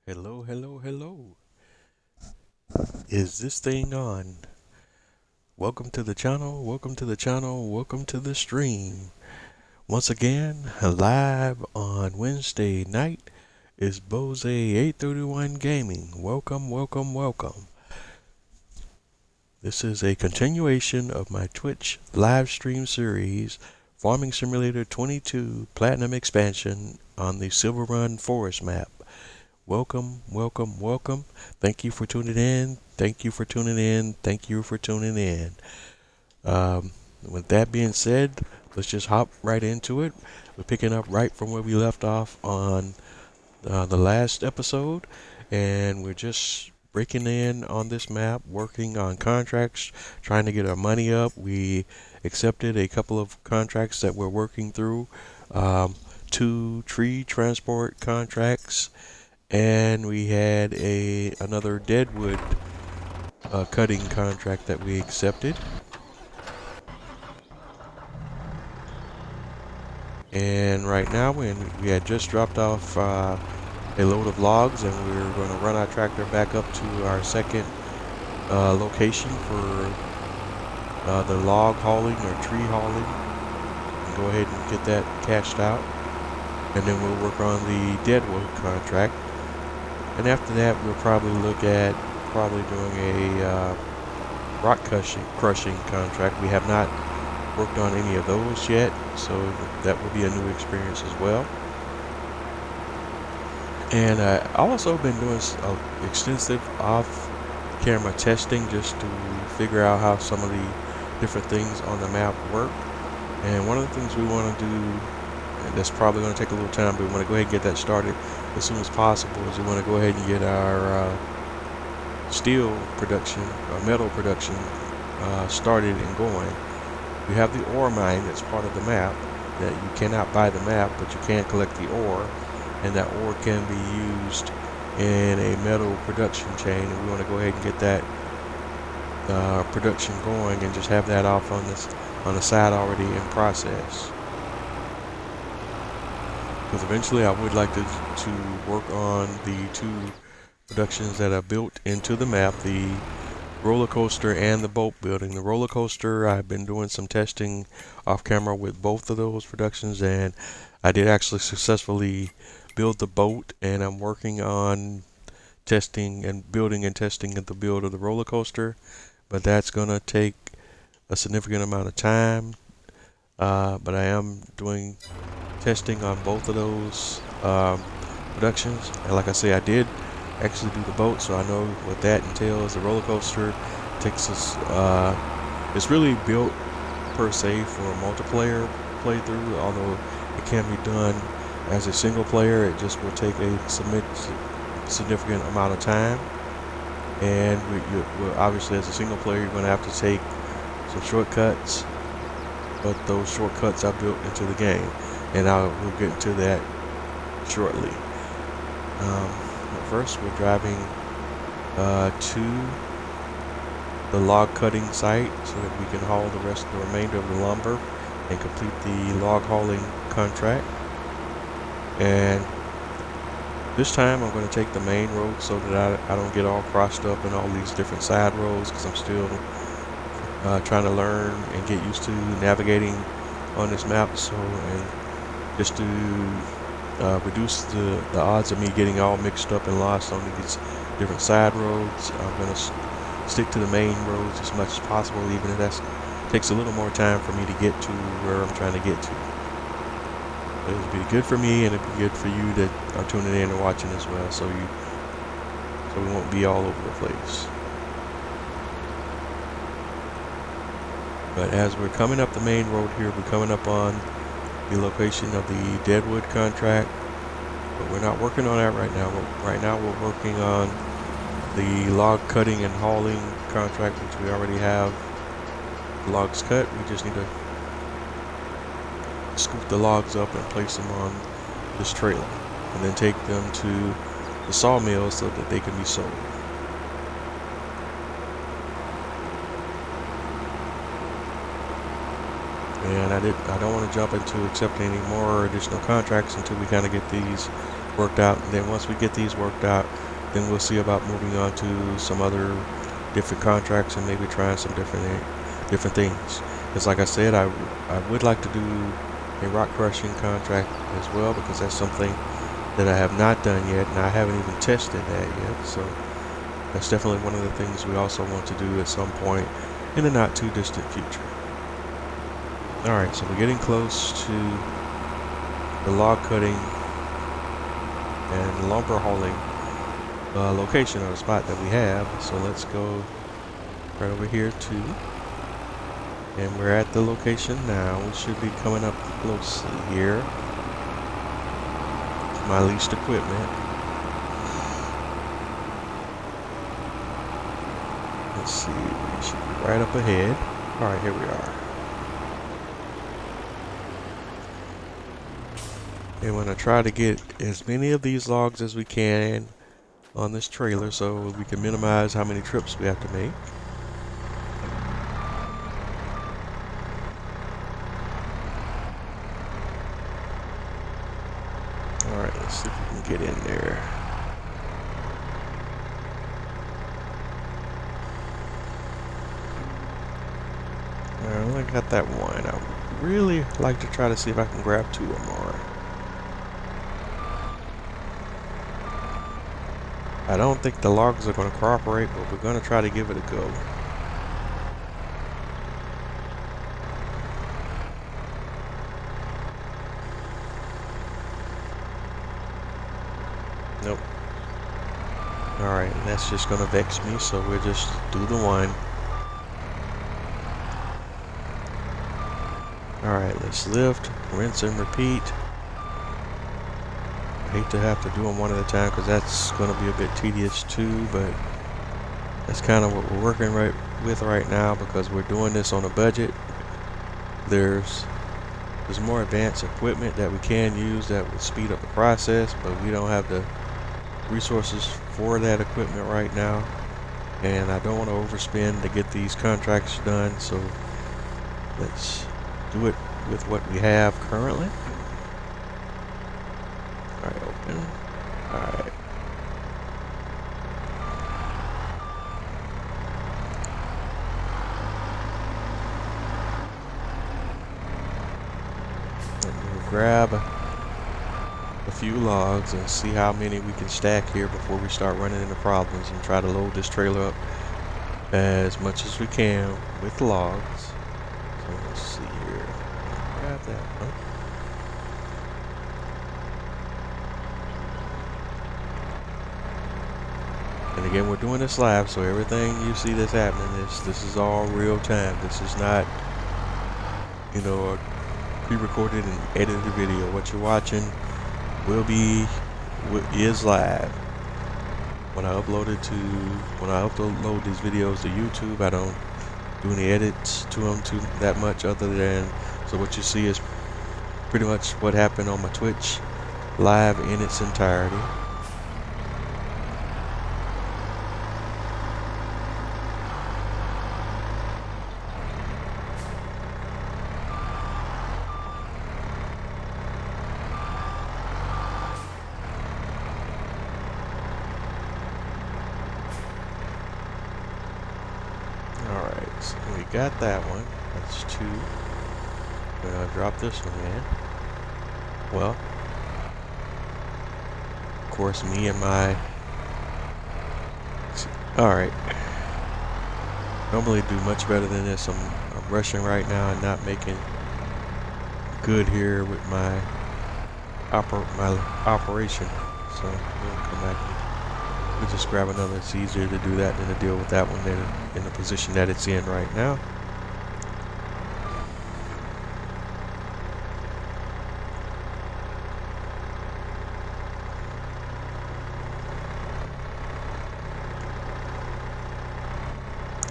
Hello, hello, hello. Is this thing on? Welcome to the channel, welcome to the channel, welcome to the stream. Once again, live on Wednesday night is Bose 831 Gaming. Welcome, welcome, welcome. This is a continuation of my Twitch live stream series, Farming Simulator 22 Platinum Expansion on the Silverrun Forest map. Welcome, welcome, welcome. Thank you for tuning in. Thank you for tuning in. Thank you for tuning in. With that being said, let's just hop right into it. We're picking up right from where we left off on the last episode, and we're just breaking in on this map, working on contracts, trying to get our money up. We accepted a couple of contracts that we're working through, two tree transport contracts, and we had another deadwood cutting contract that we accepted. And right now we had just dropped off a load of logs, and we were going to run our tractor back up to our second location for the log hauling or tree hauling, and go ahead and get that cashed out, and then we'll work on the deadwood contract. And after that, we'll probably look at doing a rock crushing contract. We have not worked on any of those yet, so that will be a new experience as well. And I've also been doing extensive off-camera testing just to figure out how some of the different things on the map work. And one of the things we want to do, and that's probably going to take a little time, but we want to go ahead and get that started as soon as possible, is we want to go ahead and get our steel production, or metal production, started and going. We have the ore mine that's part of the map, that you cannot buy the map, but you can collect the ore, and that ore can be used in a metal production chain, and we want to go ahead and get that production going and just have that off on the side already in process. Because eventually I would like to work on the two productions that are built into the map, the roller coaster and the boat building. The roller coaster, I've been doing some testing off camera with both of those productions, and I did actually successfully build the boat, and I'm working on testing and building and testing the build of the roller coaster, but that's gonna take a significant amount of time. But I am doing testing on both of those productions, and like I say, I did actually do the boat, so I know what that entails. The roller coaster takes us, it's really built per se for a multiplayer playthrough, although it can be done as a single player. It just will take a significant amount of time, and obviously as a single player you're going to have to take some shortcuts, but those shortcuts are built into the game, and we'll get into that shortly. But first, we're driving to the log cutting site so that we can haul the remainder of the lumber and complete the log hauling contract. And this time I'm going to take the main road so that I don't get all crossed up in all these different side roads, because I'm still trying to learn and get used to navigating on this map. So, and just to reduce the odds of me getting all mixed up and lost on these different side roads, I'm going to stick to the main roads as much as possible, even if that takes a little more time for me to get to where I'm trying to get to. But it'll be good for me, and it'll be good for you that are tuning in and watching as well, so we won't be all over the place. But as we're coming up the main road here, we're coming up on the location of the deadwood contract, but we're not working on that right now. Right now we're working on the log cutting and hauling contract, which we already have the logs cut. We just need to scoop the logs up and place them on this trailer, and then take them to the sawmill so that they can be sold. And I don't want to jump into accepting any more additional contracts until we kind of get these worked out, and then once we get these worked out, then we'll see about moving on to some other different contracts and maybe trying some different things. Because like I said, I would like to do a rock crushing contract as well, because that's something that I have not done yet, and I haven't even tested that yet. So that's definitely one of the things we also want to do at some point in the not too distant future. Alright, so we're getting close to the log cutting and lumber hauling location, or the spot that we have. So let's go right over here too. And we're at the location now. We should be coming up closely here. My leased equipment. Let's see, we should be right up ahead. Alright, here we are. And we're going to try to get as many of these logs as we can on this trailer so we can minimize how many trips we have to make. Alright, let's see if we can get in there. I only got that one. I would really like to try to see if I can grab 2 or more. I don't think the logs are going to cooperate, but we're going to try to give it a go. Nope. Alright, and that's just going to vex me, so we'll just do the one. Alright, let's lift, rinse and repeat. I hate to have to do them one at a time because that's going to be a bit tedious too, but that's kind of what we're working with right now, because we're doing this on a budget. There's more advanced equipment that we can use that would speed up the process, but we don't have the resources for that equipment right now, and I don't want to overspend to get these contracts done, so let's do it with what we have currently. Alright, open. Alright. We'll grab a few logs and see how many we can stack here before we start running into problems, and try to load this trailer up as much as we can with logs. So let's see here. Grab that one. And again, we're doing this live, so everything you see that's happening, this is all real time. This is not, you know, a pre-recorded and edited video. What you're watching is live. When I upload these videos to YouTube, I don't do any edits to them that much, other than, so what you see is pretty much what happened on my Twitch live in its entirety. Alright, so we got that one. That's 2. We're gonna drop this one in. Well, of course, me and my... Alright. Normally do much better than this. I'm rushing right now and not making good here with my operation. So we'll come back and we'll just grab another. It's easier to do that than to deal with that one than in the position that it's in right now.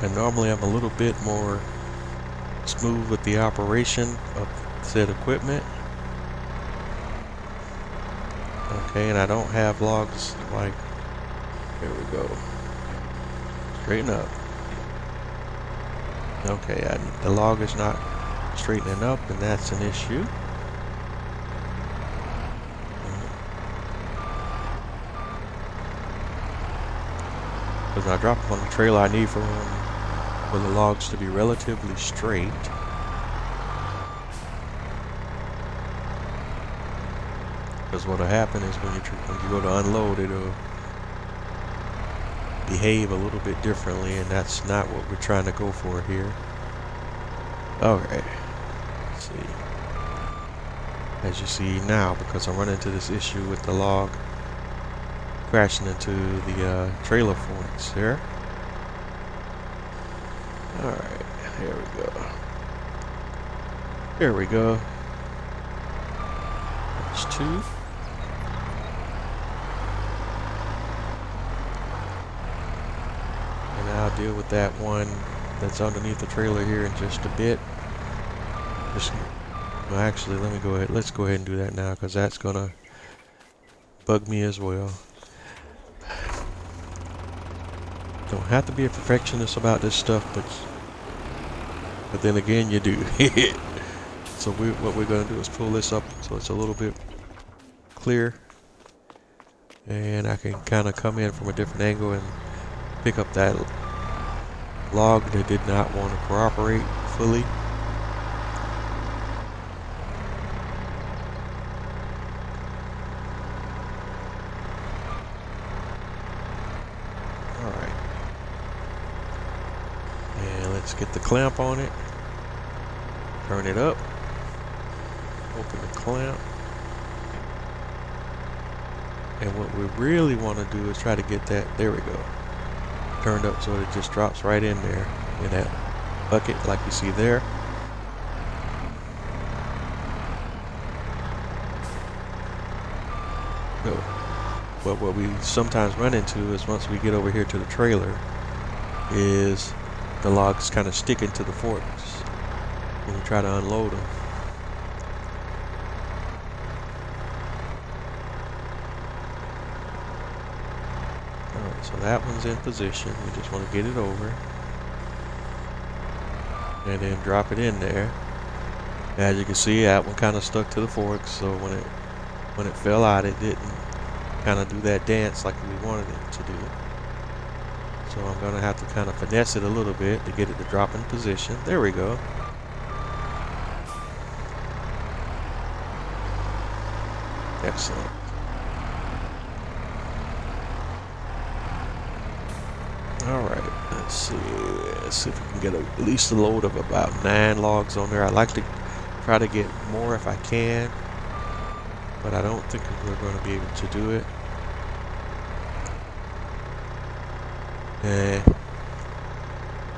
And normally I'm a little bit more smooth with the operation of said equipment. Okay, and I don't have logs like, there we go. Straighten up. Okay, the log is not straightening up, and that's an issue. Because when I drop them on the trailer, I need for the logs to be relatively straight. Because what'll happen is when you go to unload, it'll behave a little bit differently, and that's not what we're trying to go for here. Okay, let's see. As you see now, because I'm running into this issue with the log crashing into the trailer forks there. Alright, here we go. Here we go. There's two. And I'll deal with that one that's underneath the trailer here in just a bit. Well, actually, let's go ahead and do that now, because that's gonna bug me as well. Don't have to be a perfectionist about this stuff, but then again, you do. So what we're gonna do is pull this up so it's a little bit clear, and I can kind of come in from a different angle and pick up that log that did not want to cooperate fully. Let's get the clamp on it, turn it up, open the clamp, and what we really want to do is try to get that, there we go, turned up so it just drops right in there in that bucket like you see there. So, but what we sometimes run into is once we get over here to the trailer is the logs kind of sticking to the forks when we try to unload them. Alright, so that one's in position. We just want to get it over and then drop it in there. As you can see, that one kind of stuck to the forks, so when it fell out, it didn't kind of do that dance like we wanted it to do. So I'm going to have to kind of finesse it a little bit to get it to drop in position. There we go. Excellent. Alright, let's see if we can get at least a load of about 9 logs on there. I'd like to try to get more if I can, but I don't think we're going to be able to do it.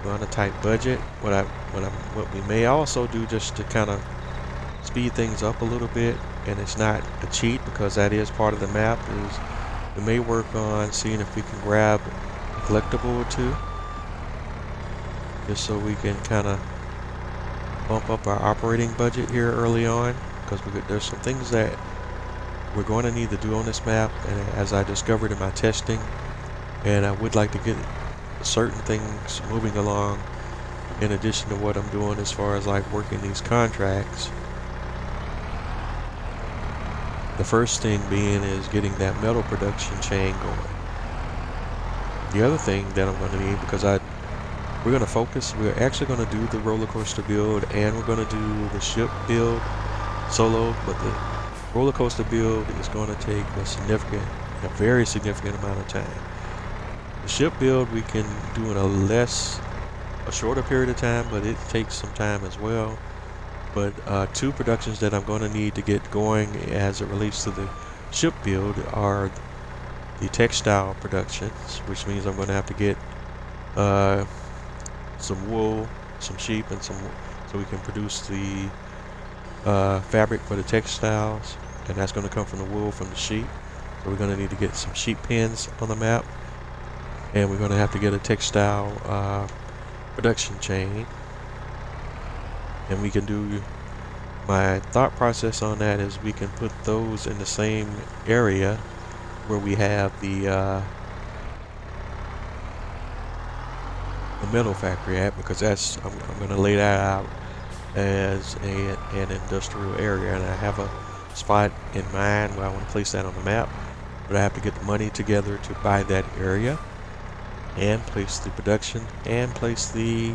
We're on a tight budget. What we may also do, just to kind of speed things up a little bit, and it's not a cheat because that is part of the map, is we may work on seeing if we can grab a collectible or two, just so we can kind of bump up our operating budget here early on, because there's some things that we're going to need to do on this map, and as I discovered in my testing, and I would like to get certain things moving along in addition to what I'm doing as far as like working these contracts. The first thing being is getting that metal production chain going. The other thing that I'm going to need, because we're going to focus, we're actually going to do the roller coaster build and we're going to do the ship build solo, but the roller coaster build is going to take a very significant amount of time. The ship build we can do in a shorter period of time, but it takes some time as well. But 2 productions that I'm going to need to get going as it relates to the ship build are the textile productions, which means I'm going to have to get some wool, some sheep, and so we can produce the fabric for the textiles, and that's going to come from the wool from the sheep. So we're going to need to get some sheep pens on the map, and we're going to have to get a textile production chain. And we can do, my thought process on that is we can put those in the same area where we have the metal factory at, because that's, I'm going to lay that out as an industrial area, and I have a spot in mind where I want to place that on the map, but I have to get the money together to buy that area. and place the production and place the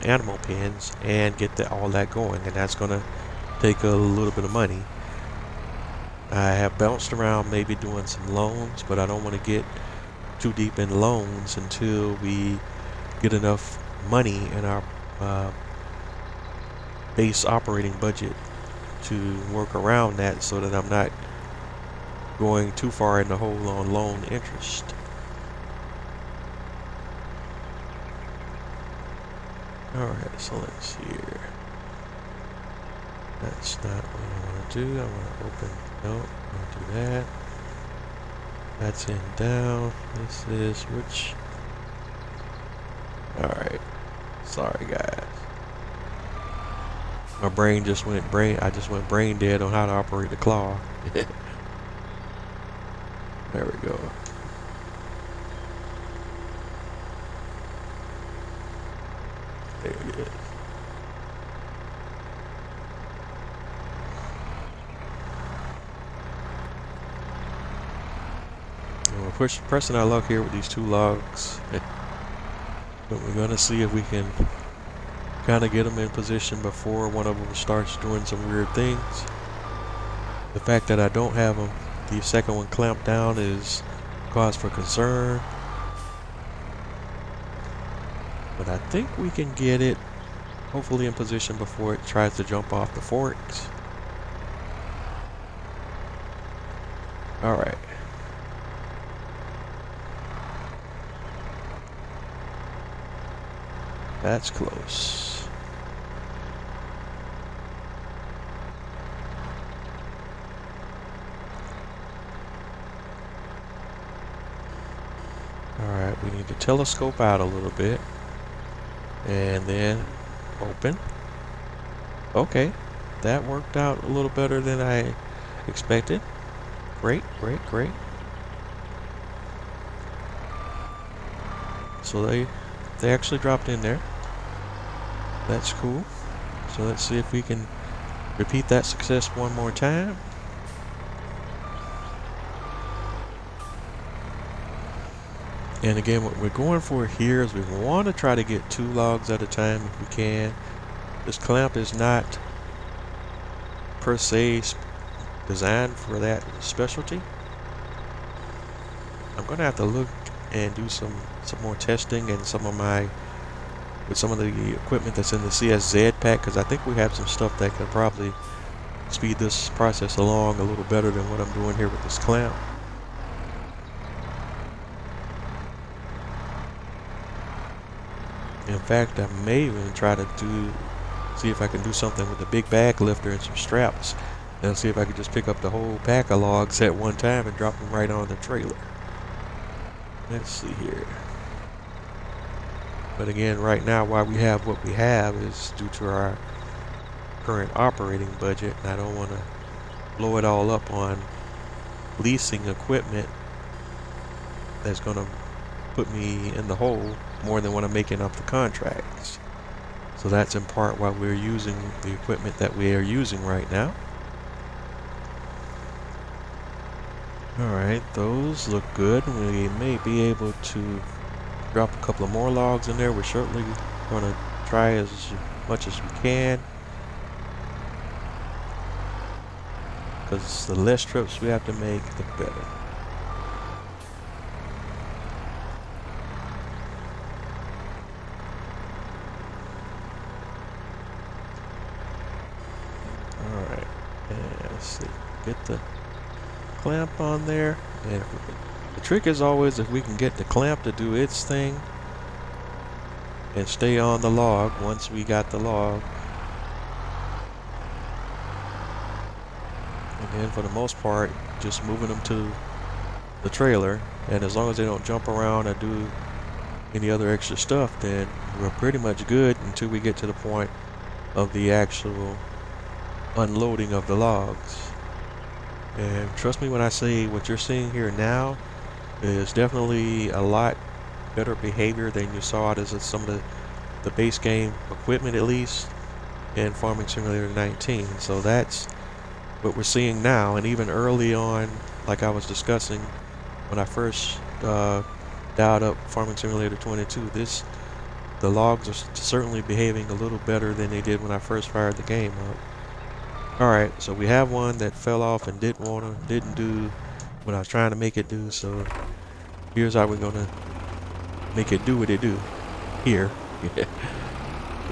animal pens and get all that going, and that's gonna take a little bit of money. I have bounced around maybe doing some loans, but I don't want to get too deep in loans until we get enough money in our base operating budget to work around that, so that I'm not going too far in the hole on loan interest. Alright, so let's see here. That's not what I want to do. I want to open, nope, I want to do that. That's in down. This is which? Alright. Sorry guys. My brain just went I just went brain dead on how to operate the claw. There we go. There it is. And we're pressing our luck here with these 2 logs. But we're going to see if we can kind of get them in position before one of them starts doing some weird things. The fact that I don't have them, the second one clamped down, is cause for concern. But I think we can get it hopefully in position before it tries to jump off the forks. Alright. That's close. Alright, we need to telescope out a little bit. And then open. Okay, that worked out a little better than I expected. Great, great, great. So they actually dropped in there. That's cool. So let's see if we can repeat that success one more time. And again, what we're going for here is we want to try to get 2 logs at a time if we can. This clamp is not per se designed for that specialty. I'm going to have to look and do some more testing and with some of the equipment that's in the CSZ pack, because I think we have some stuff that could probably speed this process along a little better than what I'm doing here with this clamp. In fact, I may even try to see if I can do something with the big bag lifter and some straps, and see if I could just pick up the whole pack of logs at one time and drop them right on the trailer. Let's see here. But again, right now, why we have what we have is due to our current operating budget, and I don't want to blow it all up on leasing equipment that's going to put me in the hole more than what I'm making off the contracts. So that's in part why we're using the equipment that we are using right now. Alright, those look good. We may be able to drop a couple of more logs in there. We're certainly going to try as much as we can, because the less trips we have to make, the better. Alright, and let's see, get the clamp on there, and the trick is always if we can get the clamp to do its thing and stay on the log once we got the log. And then for the most part, just moving them to the trailer, and as long as they don't jump around or do any other extra stuff, then we're pretty much good until we get to the point of the actual unloading of the logs. And trust me when I say what you're seeing here now is definitely a lot better behavior than you saw out of some of the base game equipment, at least in Farming Simulator 19. So that's what we're seeing now. And even early on, like I was discussing when I first dialed up Farming Simulator 22, the logs are certainly behaving a little better than they did when I first fired the game up. Alright, so we have one that fell off and didn't do what I was trying to make it do, so here's how we're gonna make it do what it do. Here. We're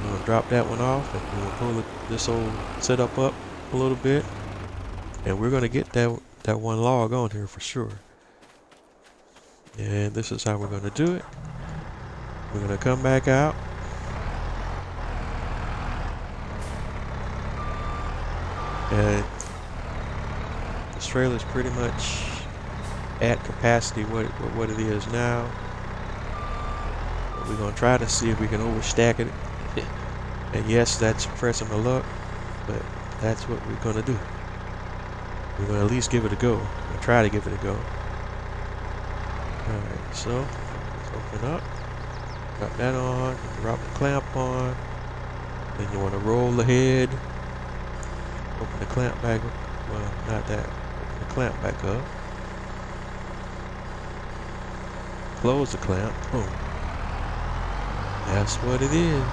gonna drop that one off, and we're gonna pull this old setup up a little bit, and we're gonna get that one log on here for sure. And this is how we're gonna do it. We're gonna come back out. And this trailer is pretty much at capacity what it is now. But we're gonna try to see if we can overstack it. And yes, that's pressing my luck, but that's what we're gonna do. We're gonna at least give it a go. We'll try to give it a go. Alright, so let's open up. Got that on, drop the clamp on. Then you wanna roll the head. Open the clamp back up. Well, not that. Open the clamp back up. Close the clamp. Boom. That's what it is.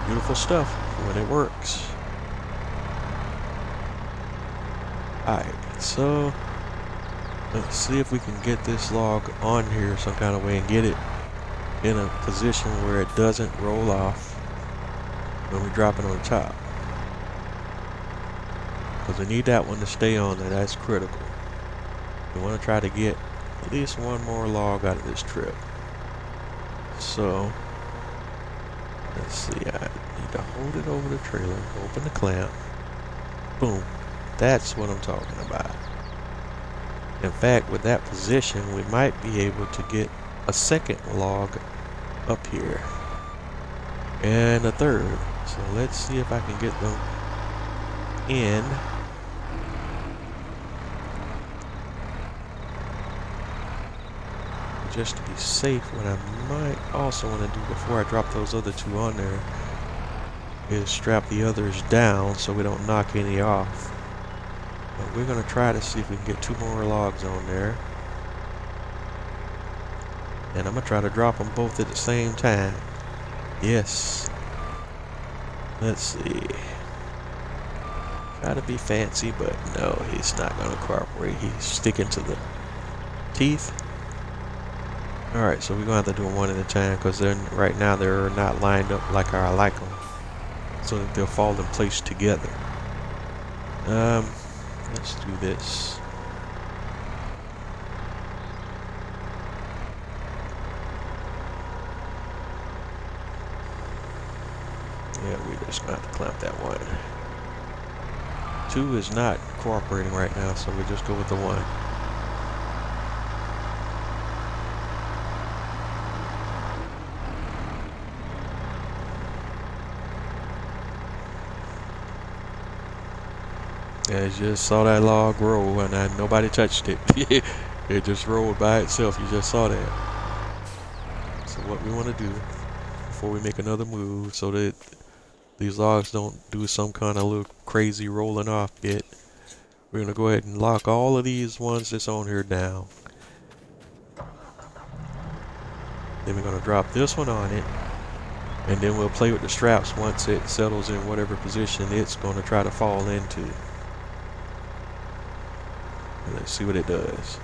Beautiful stuff when it works. Alright, so let's see if we can get this log on here some kind of way and get it in a position where it doesn't roll off when we drop it on top. Because we need that one to stay on there. That's critical. We want to try to get at least one more log out of this trip. So let's see, I need to hold it over the trailer, open the clamp, boom. That's what I'm talking about. In fact, with that position, we might be able to get a second log up here and a third. So let's see if I can get them in. Just to be safe, what I might also want to do before I drop those other two on there is strap the others down so we don't knock any off. But we're going to try to see if we can get 2 more logs on there. And I'm going to try to drop them both at the same time. Yes. Let's see. Try to be fancy, but no, he's not going to cooperate. He's sticking to the teeth. Alright, so we're going to have to do them one at a time because right now they're not lined up like I like them. So that they'll fall in place together. Let's do this. Yeah, we're just going to have to clamp that one. 2 is not cooperating right now, so we'll just go with the 1. I just saw that log roll and nobody touched it. It just rolled by itself. You just saw that. So what we want to do before we make another move so that these logs don't do some kind of little crazy rolling off bit, we're going to go ahead and lock all of these ones that's on here down. Then we're going to drop this one on it, and then we'll play with the straps once it settles in whatever position it's going to try to fall into. Let's see what it does.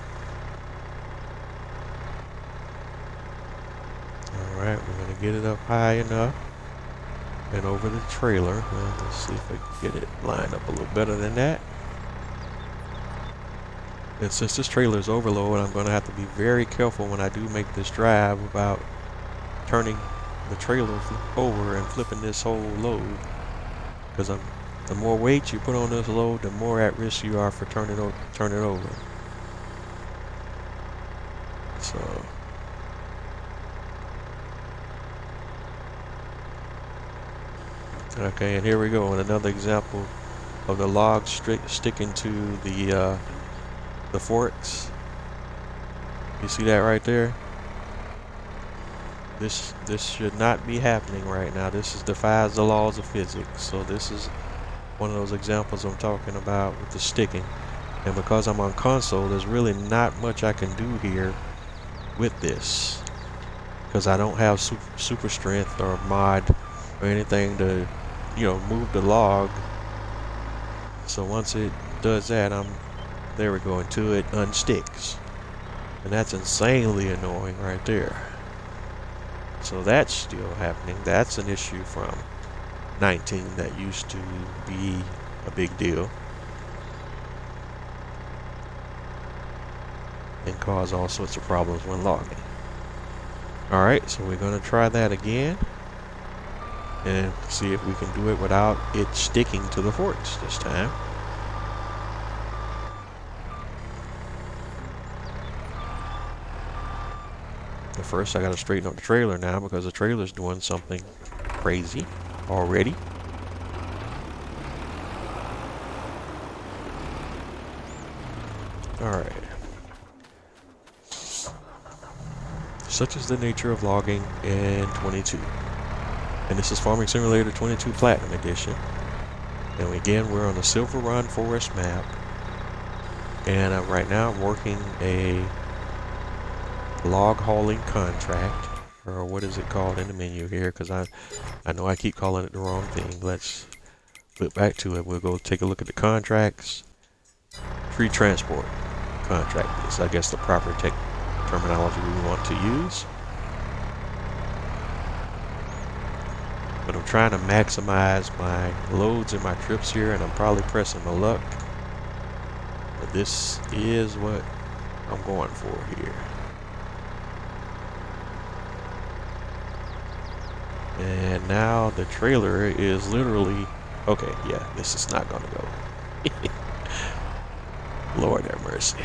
Alright, we're going to get it up high enough and over the trailer. Well, let's see if I can get it lined up a little better than that. And since this trailer is overload, I'm going to have to be very careful when I do make this drive about turning the trailer over and flipping this whole load. Because the more weight you put on this load, the more at risk you are for turning it over. So okay, and here we go, and another example of the logs sticking to the forks. You see that right there? This should not be happening right now. This defies the laws of physics. So this is one of those examples I'm talking about with the sticking. And because I'm on console, there's really not much I can do here with this, because I don't have super strength or mod or anything to, you know, move the log. So once it does that, there we go, until it unsticks. And that's insanely annoying right there. So that's still happening. That's an issue from 19 that used to be a big deal and cause all sorts of problems when logging. Alright, so we're going to try that again and see if we can do it without it sticking to the forks this time. But first I got to straighten up the trailer now, because the trailer's doing something crazy already. Alright. Such is the nature of logging in 22. And this is Farming Simulator 22 Platinum Edition. And again, we're on the Silverrun Forest map. And right now I'm working a log hauling contract, or what is it called in the menu here, because I know I keep calling it the wrong thing. Let's flip back to it. We'll go take a look at the contracts. Free transport contract is, I guess, the proper terminology we want to use. But I'm trying to maximize my loads and my trips here, and I'm probably pressing my luck. But this is what I'm going for here. And now the trailer is literally, okay, yeah, this is not gonna go. Lord have mercy.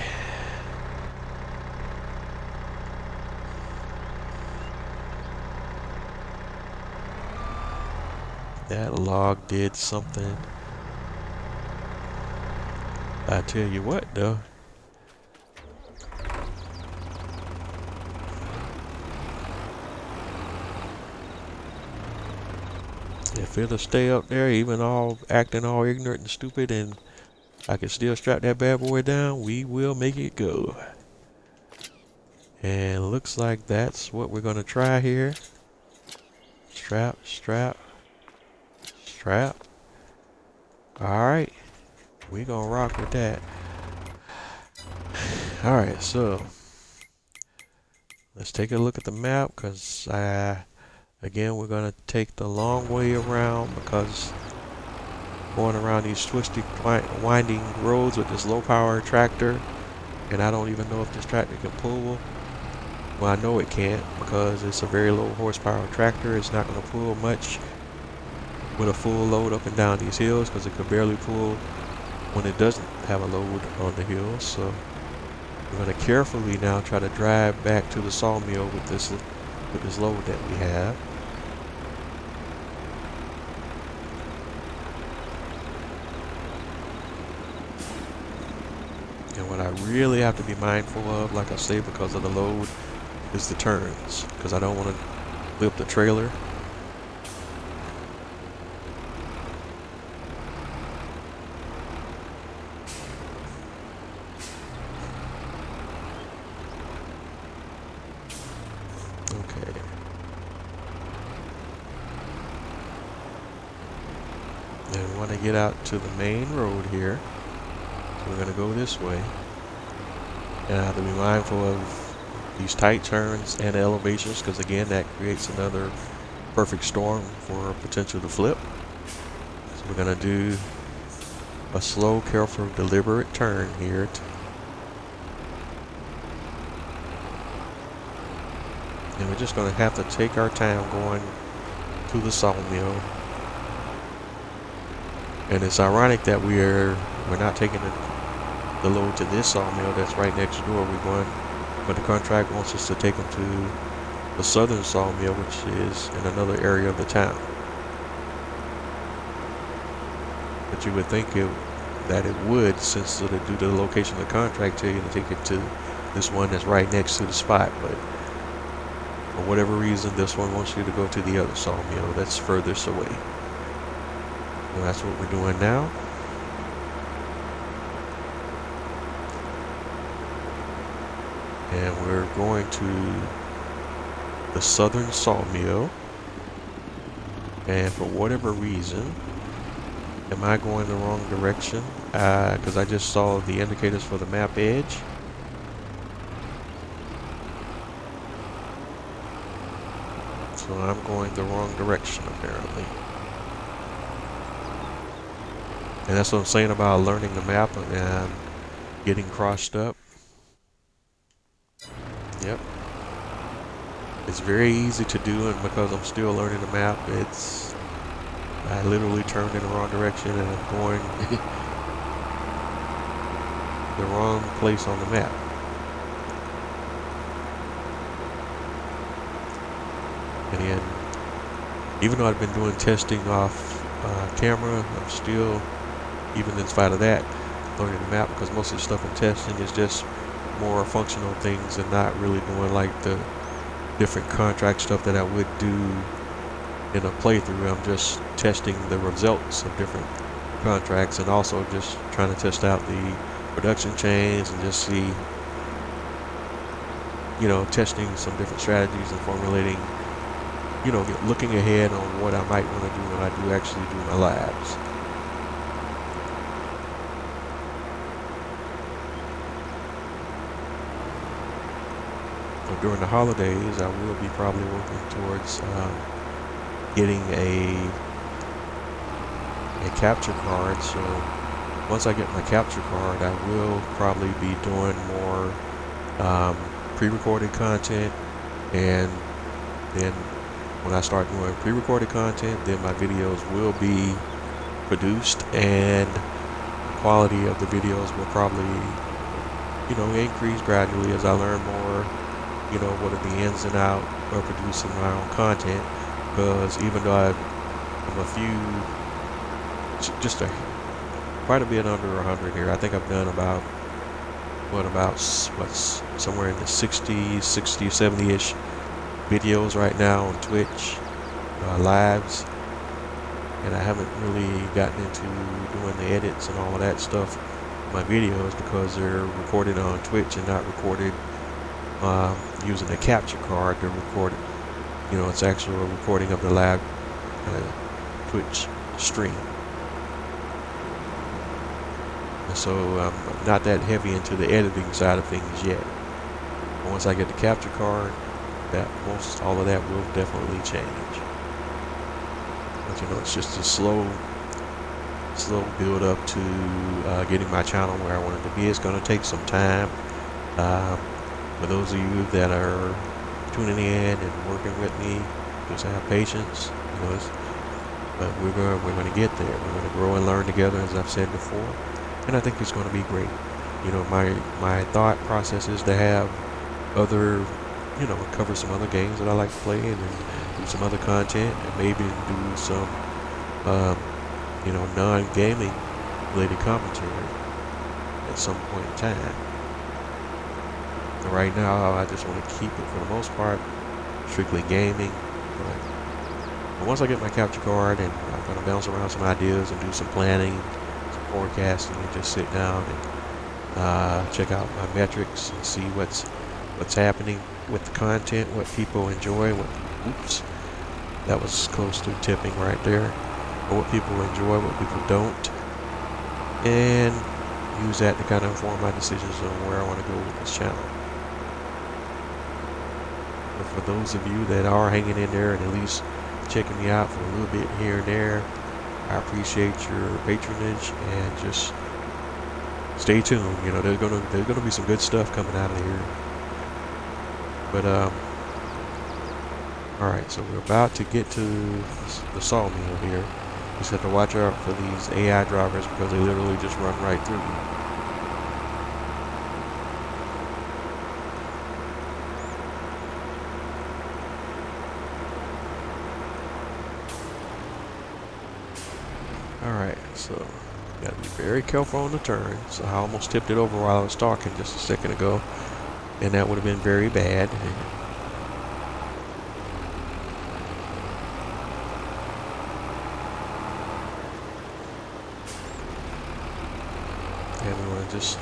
That log did something. I tell you what, though. If it'll stay up there, even all acting all ignorant and stupid, and I can still strap that bad boy down, we will make it go. And looks like that's what we're gonna try here. Strap, strap, strap. Alright, we gonna rock with that. Alright, so let's take a look at the map, because again, we're going to take the long way around, because going around these twisty, winding roads with this low-power tractor, and I don't even know if this tractor can pull. Well, I know it can't, because it's a very low horsepower tractor. It's not going to pull much with a full load up and down these hills, because it could barely pull when it doesn't have a load on the hills. So we're going to carefully now try to drive back to the sawmill with this load that we have. And what I really have to be mindful of, like I say, because of the load, is the turns, because I don't want to flip the trailer. Okay. And we want to get out to the main road here. So we're going to go this way. And I have to be mindful of these tight turns and elevations, because again, that creates another perfect storm for potential to flip. So we're going to do a slow, careful, deliberate turn here. And we're just going to have to take our time going to the sawmill. And it's ironic that we're not taking the load to this sawmill that's right next door. We're going, but the contract wants us to take them to the southern sawmill, which is in another area of the town. But you would think that it would, since due to the location of the contract, tell you to take it to this one that's right next to the spot. But for whatever reason, this one wants you to go to the other sawmill that's furthest away. And that's what we're doing now. And we're going to the southern sawmill. And for whatever reason, am I going the wrong direction? Because I just saw the indicators for the map edge. So I'm going the wrong direction apparently. And that's what I'm saying about learning the map and getting crossed up. Yep. It's very easy to do, and because I'm still learning the map, I literally turned in the wrong direction and I'm going the wrong place on the map. And then, even though I've been doing testing off camera, I'm still, even in spite of that, learning the map, because most of the stuff I'm testing is just more functional things and not really doing like the different contract stuff that I would do in a playthrough. I'm just testing the results of different contracts and also just trying to test out the production chains and just see, testing some different strategies and formulating, looking ahead on what I might want to do when I do actually do my labs. During the holidays, I will be probably working towards getting a capture card. So once I get my capture card, I will probably be doing more pre-recorded content, and then when I start doing pre-recorded content, then my videos will be produced, and the quality of the videos will probably increase gradually as I learn more, what are the ins and outs of producing my own content. Because even though I'm quite a bit under 100 here, I think I've done about somewhere in the 60, 70-ish videos right now on Twitch, lives, and I haven't really gotten into doing the edits and all of that stuff in my videos because they're recorded on Twitch and not recorded using a capture card to record it. It's actually a recording of the live Twitch stream. And so I'm not that heavy into the editing side of things yet. But once I get the capture card, all of that will definitely change. But it's just a slow build up to getting my channel where I want it to be. It's going to take some time. For those of you that are tuning in and working with me, just have patience. But we're going to get there. We're going to grow and learn together, as I've said before, and I think it's going to be great. My thought process is to have other, cover some other games that I like to play, and then do some other content, and maybe do some, non-gaming related commentary at some point in time. But right now, I just want to keep it, for the most part, strictly gaming. But once I get my capture card, and I'm going to bounce around some ideas and do some planning, some forecasting, and just sit down and check out my metrics and see what's happening with the content, what people enjoy, oops, that was close to tipping right there. But what people enjoy, what people don't, and use that to kind of inform my decisions on where I want to go with this channel. But for those of you that are hanging in there and at least checking me out for a little bit here and there, I appreciate your patronage, and just stay tuned. There's gonna be some good stuff coming out of here. But all right, so we're about to get to the sawmill here. Just have to watch out for these AI drivers because they literally just run right through you. Alright, so gotta be very careful on the turn. So I almost tipped it over while I was talking just a second ago, and that would have been very bad. And we want to just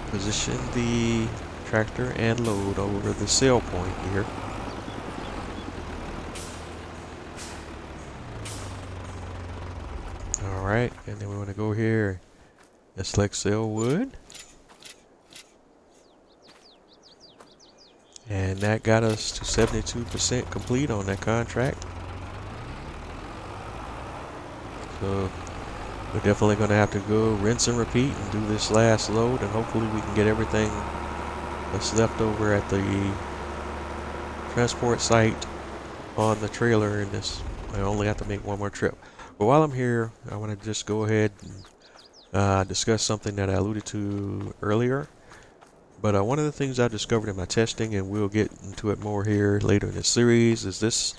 position the tractor and load over the sell point here. Alright, and then we want to go here and select sell wood. And that got us to 72% complete on that contract. So we're definitely going to have to go rinse and repeat and do this last load, and hopefully we can get everything that's left over at the transport site on the trailer in this. I only have to make one more trip. But while I'm here, I want to just go ahead and discuss something that I alluded to earlier. But one of the things I discovered in my testing, and we'll get into it more here later in the series, is this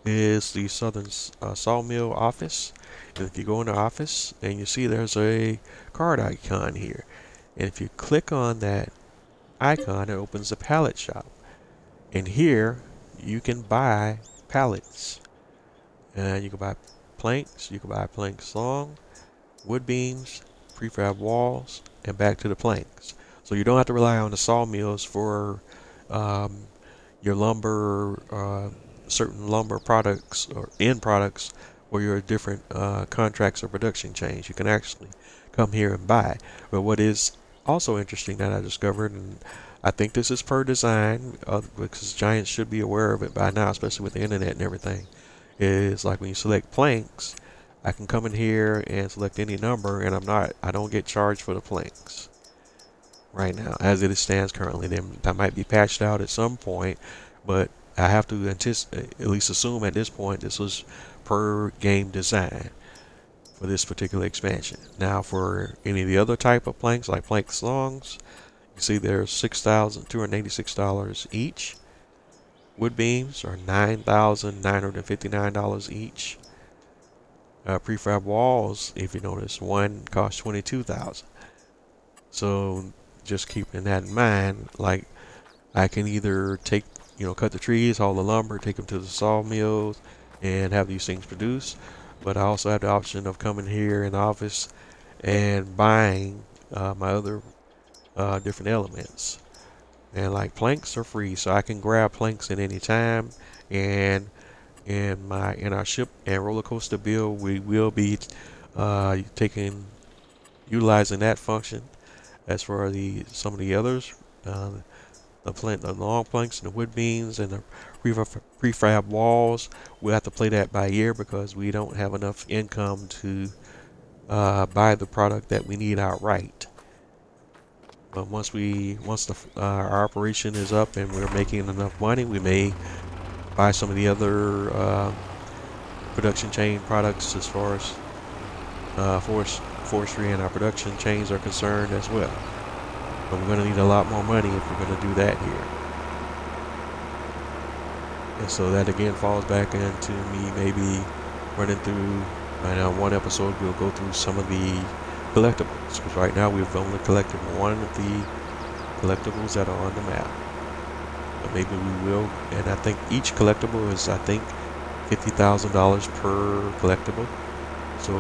is the Southern Sawmill office. And if you go in the office and you see there's a card icon here, and if you click on that icon, it opens the pallet shop. And here you can buy pallets, and you can buy planks, you can buy planks long, wood beams, prefab walls, and back to the planks. So you don't have to rely on the sawmills for your lumber, certain lumber products or end products, or your different contracts or production chains. You can actually come here and buy. But what is also interesting that I discovered, and I think this is per design, because giants should be aware of it by now, especially with the internet and everything, is like when you select planks, I can come in here and select any number, and I don't get charged for the planks right now as it stands currently. That might be patched out at some point, but I have to at least assume at this point this was per game design for this particular expansion. Now for any of the other type of planks, like plank longs, you see there's $6,286 each. Wood beams are $9,959 each. Prefab walls, if you notice, one costs $22,000. So just keeping that in mind, like I can either take, cut the trees, haul the lumber, take them to the sawmills, and have these things produced. But I also have the option of coming here in the office and buying my other different elements. And like planks are free, so I can grab planks at any time. And in our ship and roller coaster build, we will be utilizing that function. As for some of the others, the long planks and the wood beams and the prefab walls, we'll have to play that by ear because we don't have enough income to buy the product that we need outright. But once our operation is up and we're making enough money, we may buy some of the other production chain products as far as forestry and our production chains are concerned as well. But we're going to need a lot more money if we're going to do that here. And so that again falls back into me maybe running through, one episode we'll go through some of the collectibles, because right now we've only collected one of the collectibles that are on the map. But maybe we will, and I think each collectible is $50,000 per collectible. So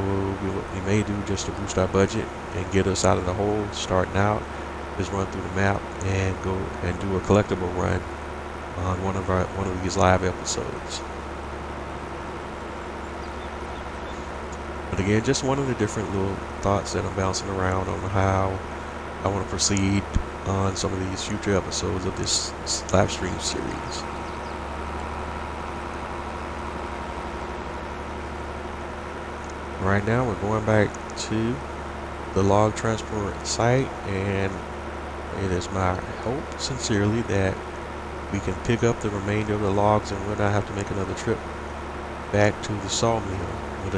we may do, just to boost our budget and get us out of the hole starting out, is run through the map and go and do a collectible run on one of these live episodes. But again, just one of the different little thoughts that I'm bouncing around on how I want to proceed on some of these future episodes of this live stream series. Right now we're going back to the log transport site, and it is my hope sincerely that we can pick up the remainder of the logs and we'll not have to make another trip back to the sawmill with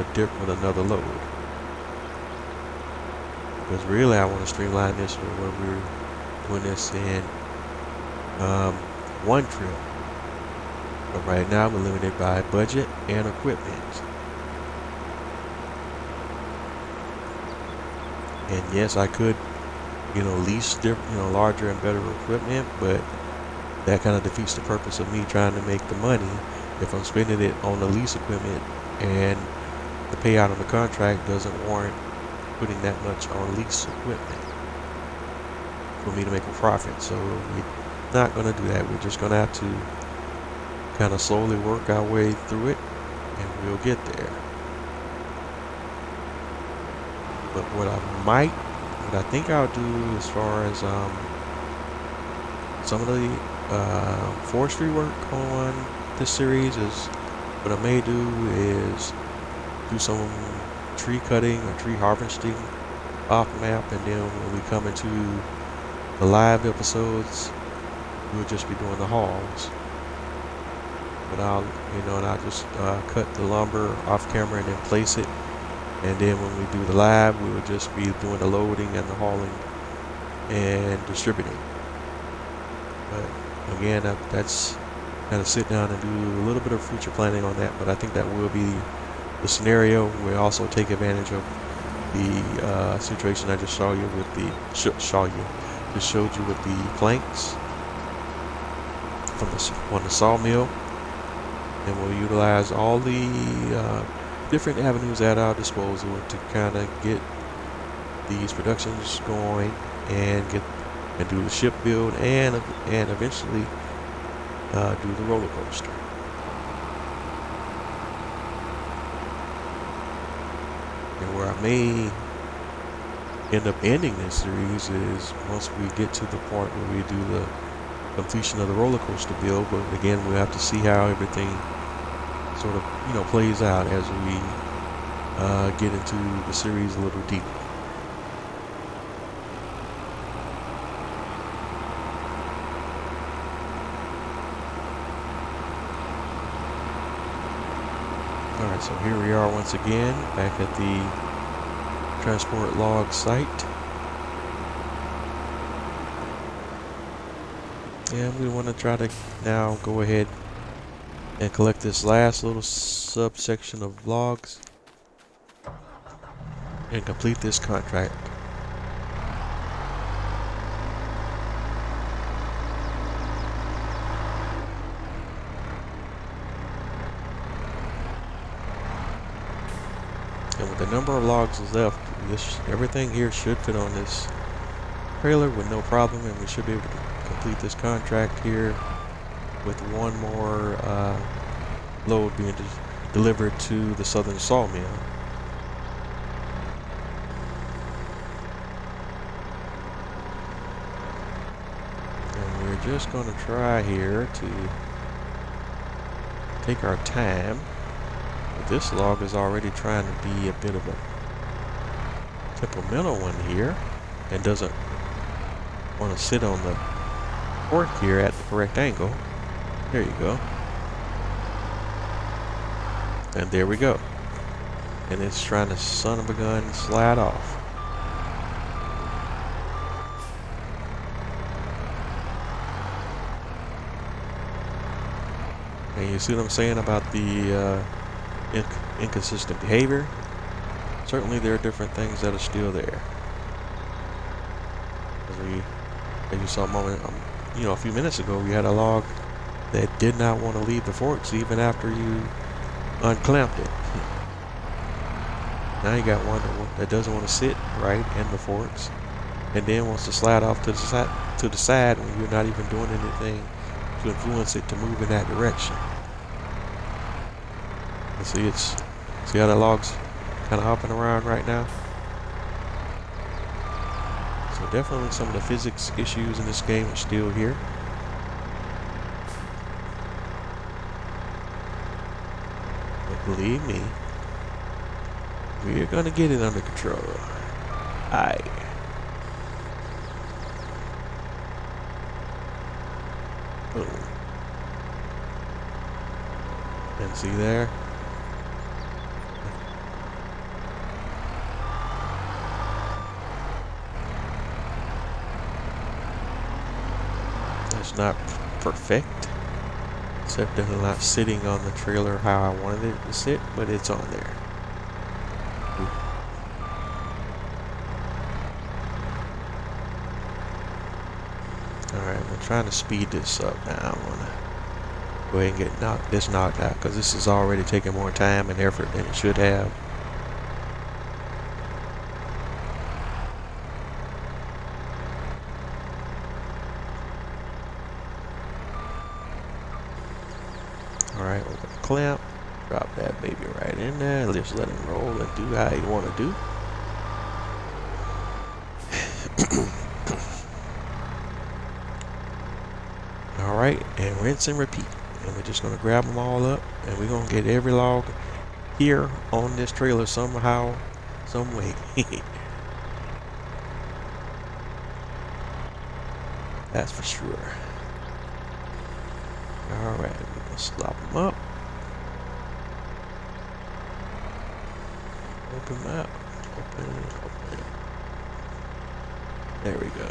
another load. Because really I want to streamline this where we're doing this in one trip. But right now we're limited by budget and equipment. And yes, I could, lease larger and better equipment, but that kind of defeats the purpose of me trying to make the money if I'm spending it on the lease equipment and the payout on the contract doesn't warrant putting that much on lease equipment. for me to make a profit. So we're not going to do that. We're just going to have to kind of slowly work our way through it, and we'll get there. But what I think I'll do as far as some of the forestry work on this series is, what I may do is do some tree cutting or tree harvesting off map, and then when we come into the live episodes, we'll just be doing the hauls. But I'll just cut the lumber off camera and then place it, and then when we do the live, we will just be doing the loading and the hauling and distributing. But again, that's kind of sit down and do a little bit of future planning on that, but I think that will be the scenario. We'll also take advantage of the situation I just showed you with the planks on the sawmill, and we'll utilize all the different avenues at our disposal to kind of get these productions going and do the ship build and eventually do the roller coaster. And where I may end up ending this series is once we get to the part where we do the completion of the roller coaster build. But again, we'll have to see how everything sort of plays out as we get into the series a little deeper. Alright, so here we are once again back at the transport log site. And we want to try to now go ahead and collect this last little subsection of logs and complete this contract. And with the number of logs left, everything here should fit on this trailer with no problem, and we should be able to complete this contract here with one more load being delivered to the southern sawmill. And we're just going to try here to take our time. But this log is already trying to be a bit of a temperamental one here and doesn't want to sit on the fork here at the correct angle. There you go. And there we go. And it's trying to son of a gun slide off. And you see what I'm saying about the inconsistent behavior? Certainly there are different things that are still there. As you saw a few minutes ago, we had a log that did not want to leave the forks even after you unclamped it. Now you got one that doesn't want to sit right in the forks, and then wants to slide off to the side when you're not even doing anything to influence it to move in that direction. You see how the log's kind of hopping around right now? So definitely some of the physics issues in this game are still here. But believe me, we're gonna get it under control. Aye. Boom. And see there? It's not perfect. It's definitely not sitting on the trailer how I wanted it to sit, but it's on there. Alright, I'm trying to speed this up now. I want to go ahead and get this knocked out, because this is already taking more time and effort than it should have. Alright, open the clamp. Drop that baby right in there. Just let him roll and do how you want to do. Alright, and rinse and repeat. And we're just going to grab them all up, and we're going to get every log here on this trailer somehow, some way. That's for sure. Alright, we're going to slop them up. Open them up. Open. There we go.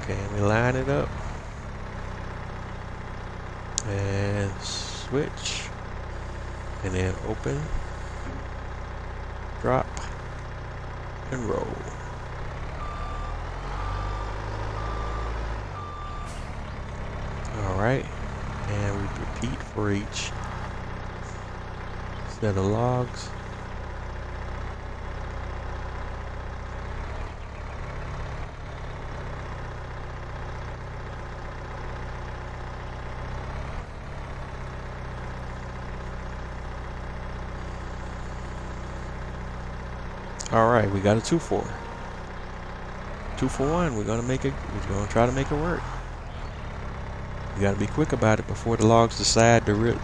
Okay, and we line it up. And switch. And then open. Drop. And roll. Alright. And we repeat for each set of logs. Alright, we got a 2 for 2 for 1. We're gonna make it. We're gonna try to make it work. You gotta be quick about it before the logs decide to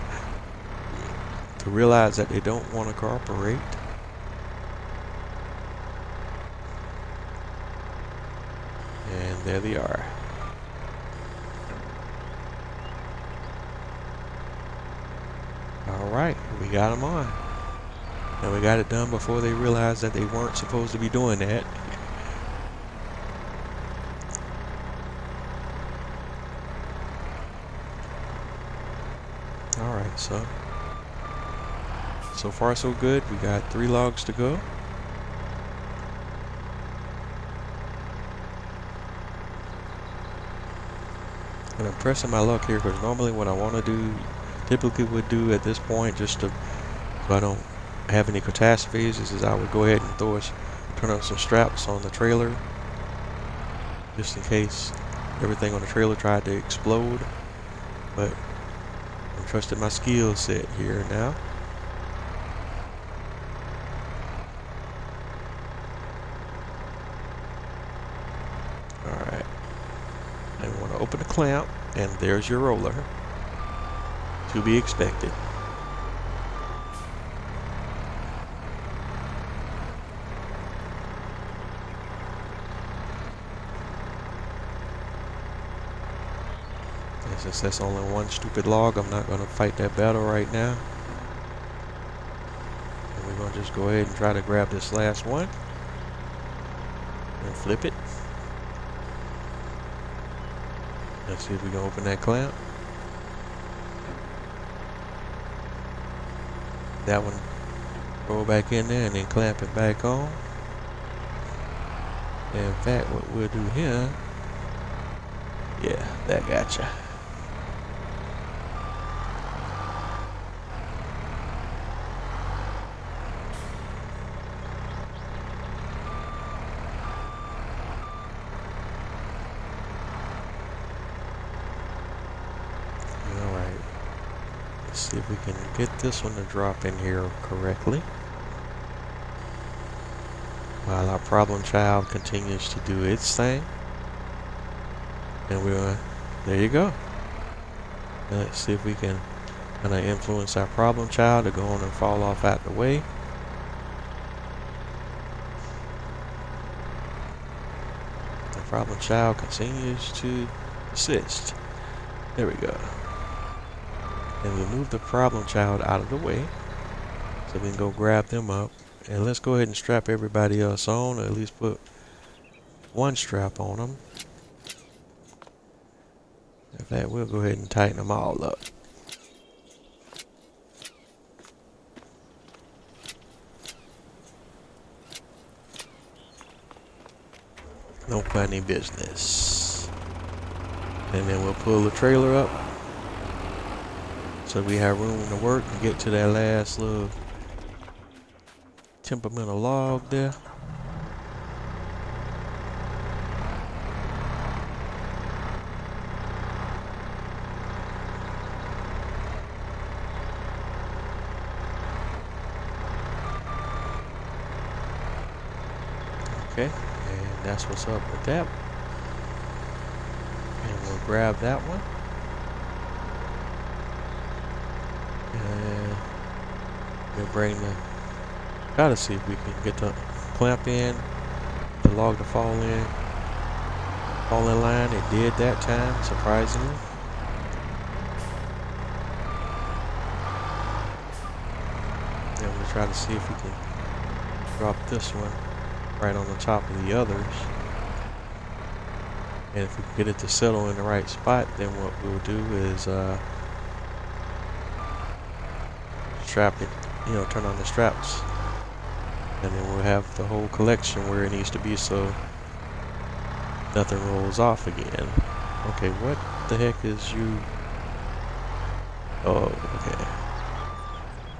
realize that they don't want to cooperate. And there they are. Alright, we got them on. And we got it done before they realized that they weren't supposed to be doing that. Alright, so far so good. We got 3 logs to go. And I'm pressing my luck here because normally what I want to do, typically would do at this point, just to, so I don't have any catastrophes, is I would go ahead and turn up some straps on the trailer, just in case everything on the trailer tried to explode. But I'm trusting my skill set here now. Alright. And we want to open the clamp, and there's your roller. To be expected. And since that's only one stupid log, I'm not going to fight that battle right now. And we're going to just go ahead and try to grab this last one. And flip it. Let's see if we can open that clamp. That one, roll back in there and then clamp it back on. And in fact, what we'll do here, yeah, that gotcha. See if we can get this one to drop in here correctly while our problem child continues to do its thing. And there you go. And let's see if we can kind of influence our problem child to go on and fall off out the way. The problem child continues to assist. There we go. And we move the problem child out of the way so we can go grab them up. And let's go ahead and strap everybody else on, or at least put one strap on them. In fact, we'll go ahead and tighten them all up. No funny business. And then we'll pull the trailer up. so we have room to work and get to that last little temperamental log there. Okay, and that's what's up with that. And we'll grab that one. And we'll bring the, gotta see if we can get the clamp in, the log to fall in line. It did that time, surprisingly. And we'll try to see if we can drop this one right on the top of the others. And if we can get it to settle in the right spot, then what we'll do is strap it, turn on the straps. And then we'll have the whole collection where it needs to be so nothing rolls off again. Okay, what the heck is you? Oh, okay.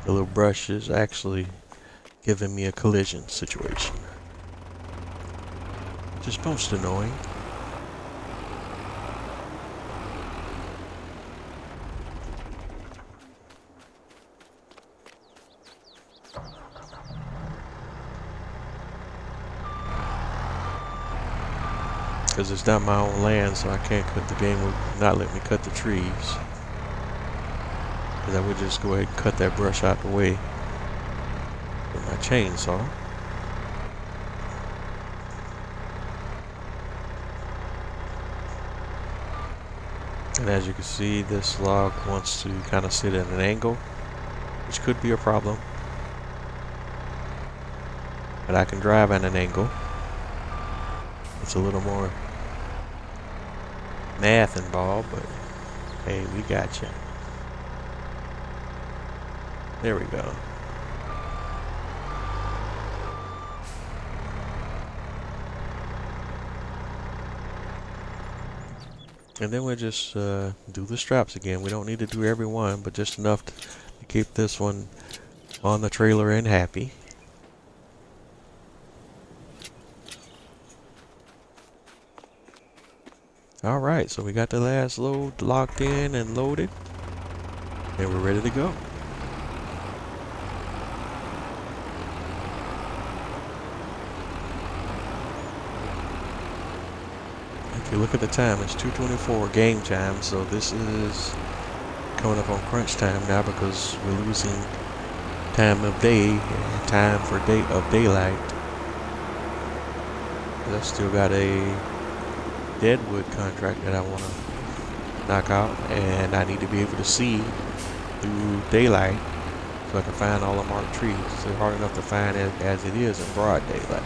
The little brush is actually giving me a collision situation. Which is most annoying. Because it's not my own land, so I can't cut, the game will not let me cut the trees. Because I would just go ahead and cut that brush out the way with my chainsaw. And as you can see, this log wants to kind of sit at an angle, which could be a problem. But I can drive at an angle. It's a little more math involved, but hey, we got you. There we go. And then we'll just do the straps again. We don't need to do every one, but just enough to keep this one on the trailer and happy. Alright, so we got the last load locked in and loaded. And we're ready to go. If you look at the time, it's 2:24 game time, so this is coming up on crunch time now because we're losing time of day, time for daylight. I've still got a deadwood contract that I want to knock out, and I need to be able to see through daylight so I can find all the marked trees. It's hard enough to find as it is in broad daylight.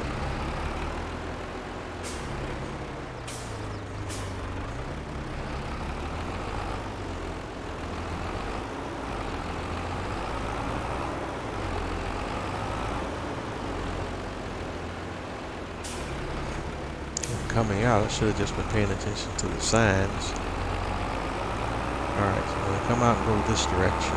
Coming out, I should have just been paying attention to the signs. Alright, so I'm going to come out and go this direction.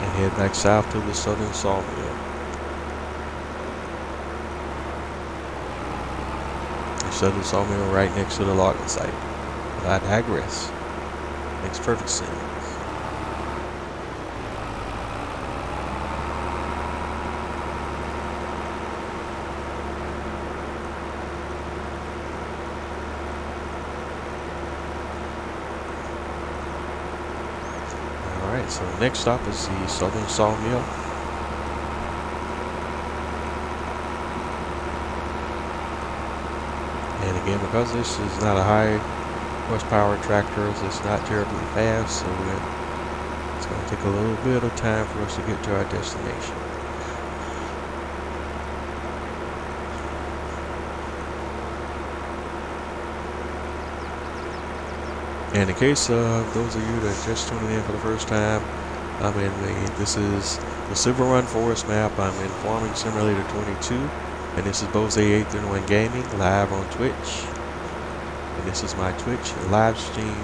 And head back south to the southern sawmill. The southern sawmill right next to the logging site. But I digress. Makes perfect sense. So next stop is the southern sawmill. And again, because this is not a high horsepower tractor, it's not terribly fast, so it's going to take a little bit of time for us to get to our destination. And in case those of you that are just tuning in for the first time, this is the Silverrun Forest map. I'm in Farming Simulator 22, and this is Bose 831 Gaming live on Twitch. And this is my Twitch live stream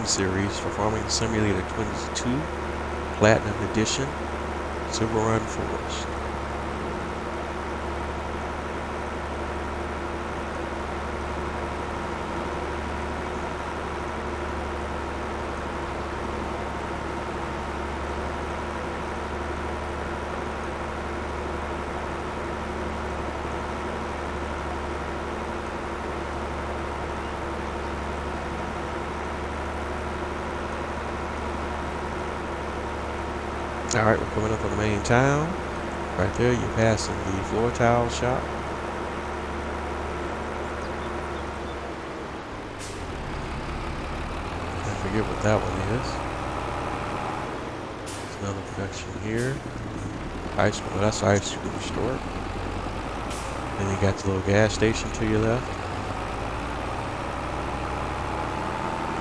series for Farming Simulator 22 Platinum Edition Silverrun Forest. Alright, we're coming up on the main town. Right there, you're passing the floor tile shop. I forget what that one is. There's another production here. Ice cream, well, that's the ice cream store. Then you got the little gas station to your left.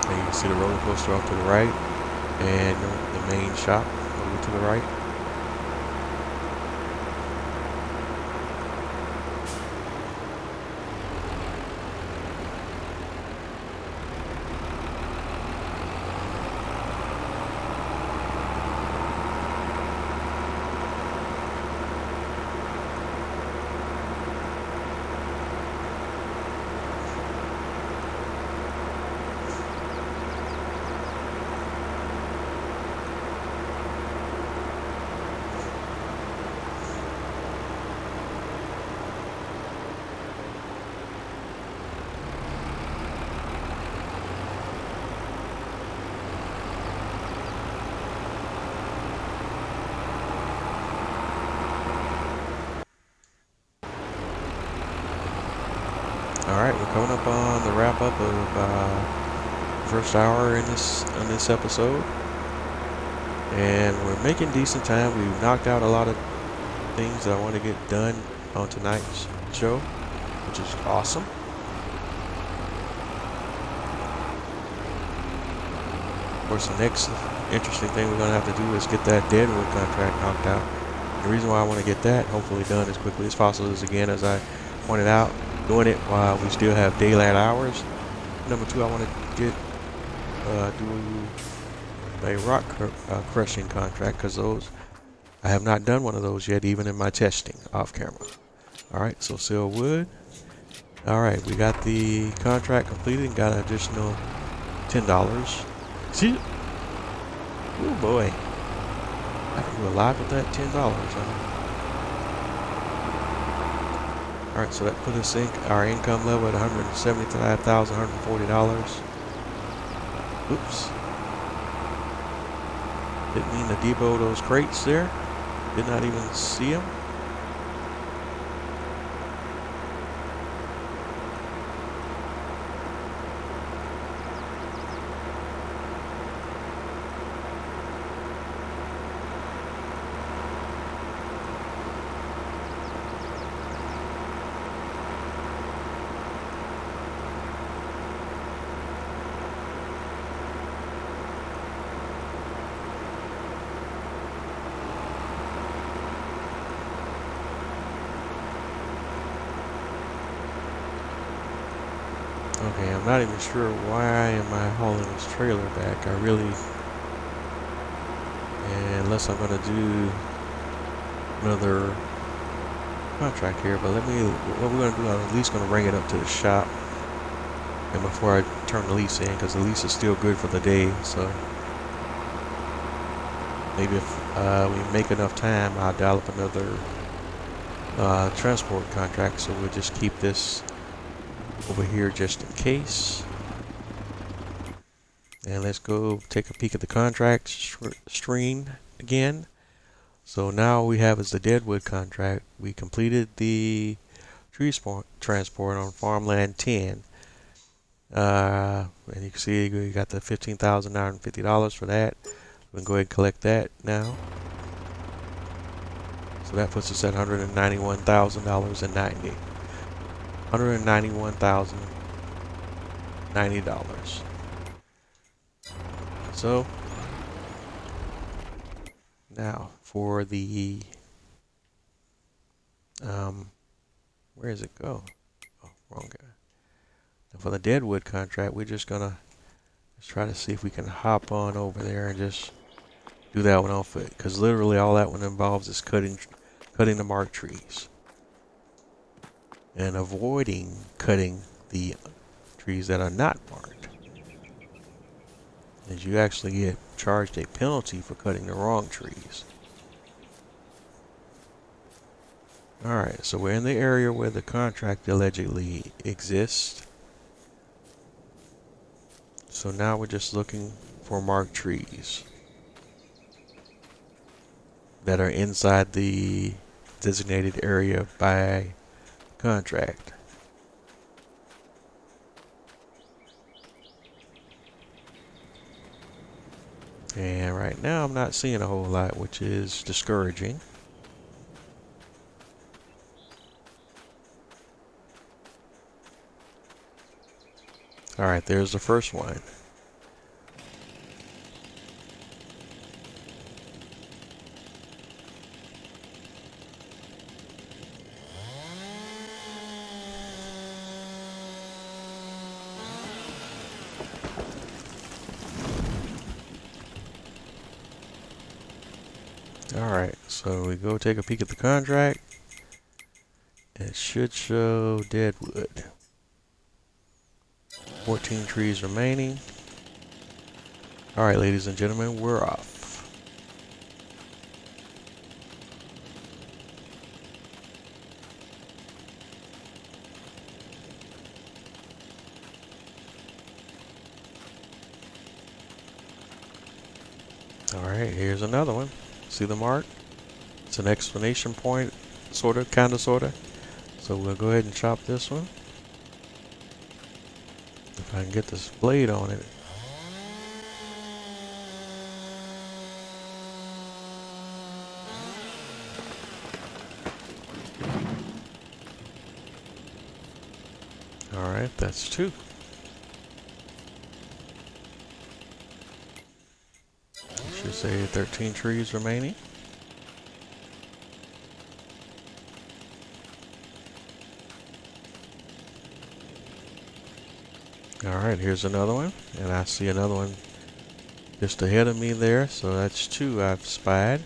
And you can see the roller coaster off to the right. And the main shop over to the right. Alright, we're coming up on the wrap up of first hour in this episode. And we're making decent time. We've knocked out a lot of things that I want to get done on tonight's show, which is awesome. Of course, the next interesting thing we're going to have to do is get that Deadwood contract knocked out. The reason why I want to get that hopefully done as quickly as possible is, again, as I pointed out, doing it while we still have daylight hours. Number two, I want to get do a rock crushing contract, because those I have not done one of those yet, even in my testing off camera. Alright, so sell wood. Alright, we got the contract completed and got an additional $10. See? Oh boy. I can do a lot with that $10, huh? Alright, so that put us in our income level at $175,140. Oops. Didn't mean to depot those crates there. Did not even see them. Okay, I'm not even sure why am I hauling this trailer back. I really, unless I'm gonna do another contract here, but what we're gonna do, I'm at least gonna bring it up to the shop, and before I turn the lease in, because the lease is still good for the day. So maybe if we make enough time, I'll dial up another transport contract. So we'll just keep this over here just in case. And let's go take a peek at the contract screen again. So now we have is the Deadwood contract. We completed the tree transport on Farmland 10. And you can see we got the $15,950 for that. We can go ahead and collect that now. So that puts us at $191,090. $191,090. So now for the where does it go? Oh, wrong guy. And for the deadwood contract, we're just gonna try to see if we can hop on over there and just do that one on foot. Because literally all that one involves is cutting the marked trees. And avoiding cutting the trees that are not marked. As you actually get charged a penalty for cutting the wrong trees. Alright, so we're in the area where the contract allegedly exists. So now we're just looking for marked trees that are inside the designated area by contract. And right now I'm not seeing a whole lot, which is discouraging. Alright, there's the first one. Alright, so we go take a peek at the contract. It should show deadwood. 14 trees remaining. Alright, ladies and gentlemen, we're off. Alright, here's another one. See the mark? It's an exclamation point, sorta, kinda, sorta. So we'll go ahead and chop this one. If I can get this blade on it. Alright, that's 2. Should say 13 trees remaining. Alright, here's another one. And I see another one just ahead of me there. So that's 2 I've spied.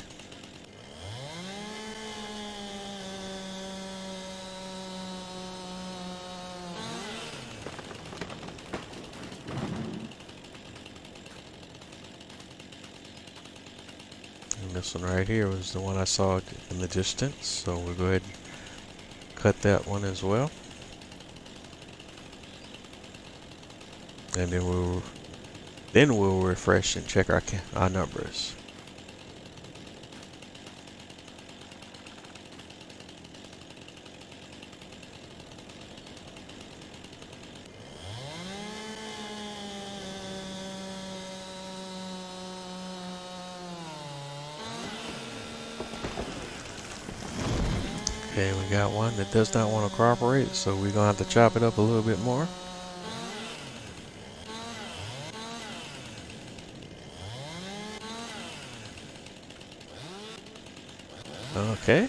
And this one right here was the one I saw in the distance. So we'll go ahead and cut that one as well. And then we'll refresh and check our numbers. Okay, we got one that does not want to cooperate, so we're gonna have to chop it up a little bit more. Okay.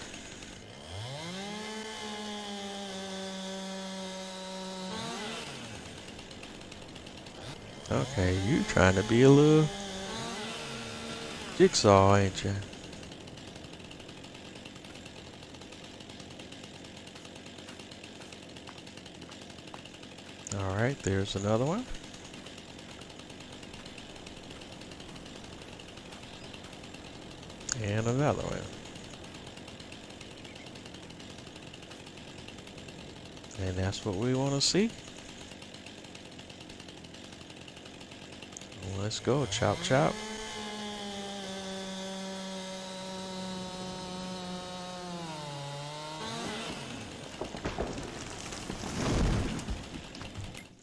Okay, you trying to be a little jigsaw, ain't you? Alright, there's another one. And another one. And that's what we want to see. Let's go, chop chop.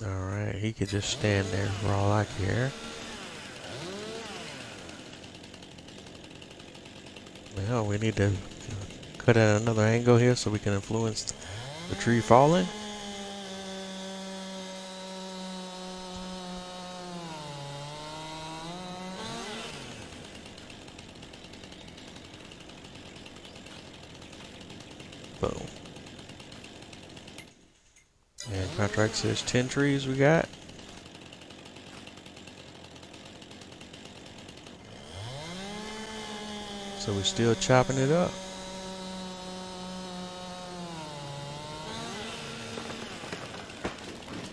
Alright, he could just stand there for all I care. Well, we need to cut at another angle here so we can influence the tree falling. Boom. And contract says 10 trees we got. So we're still chopping it up.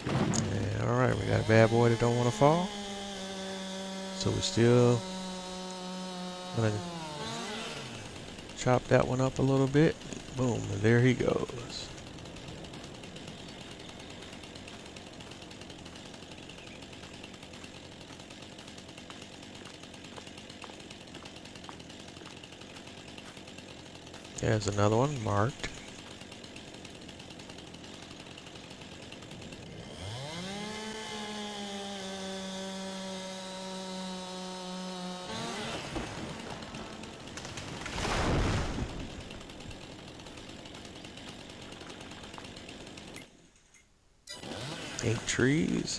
And alright, we got a bad boy that don't want to fall. So we're still gonna chop that one up a little bit. Boom, and there he goes. There's another one marked.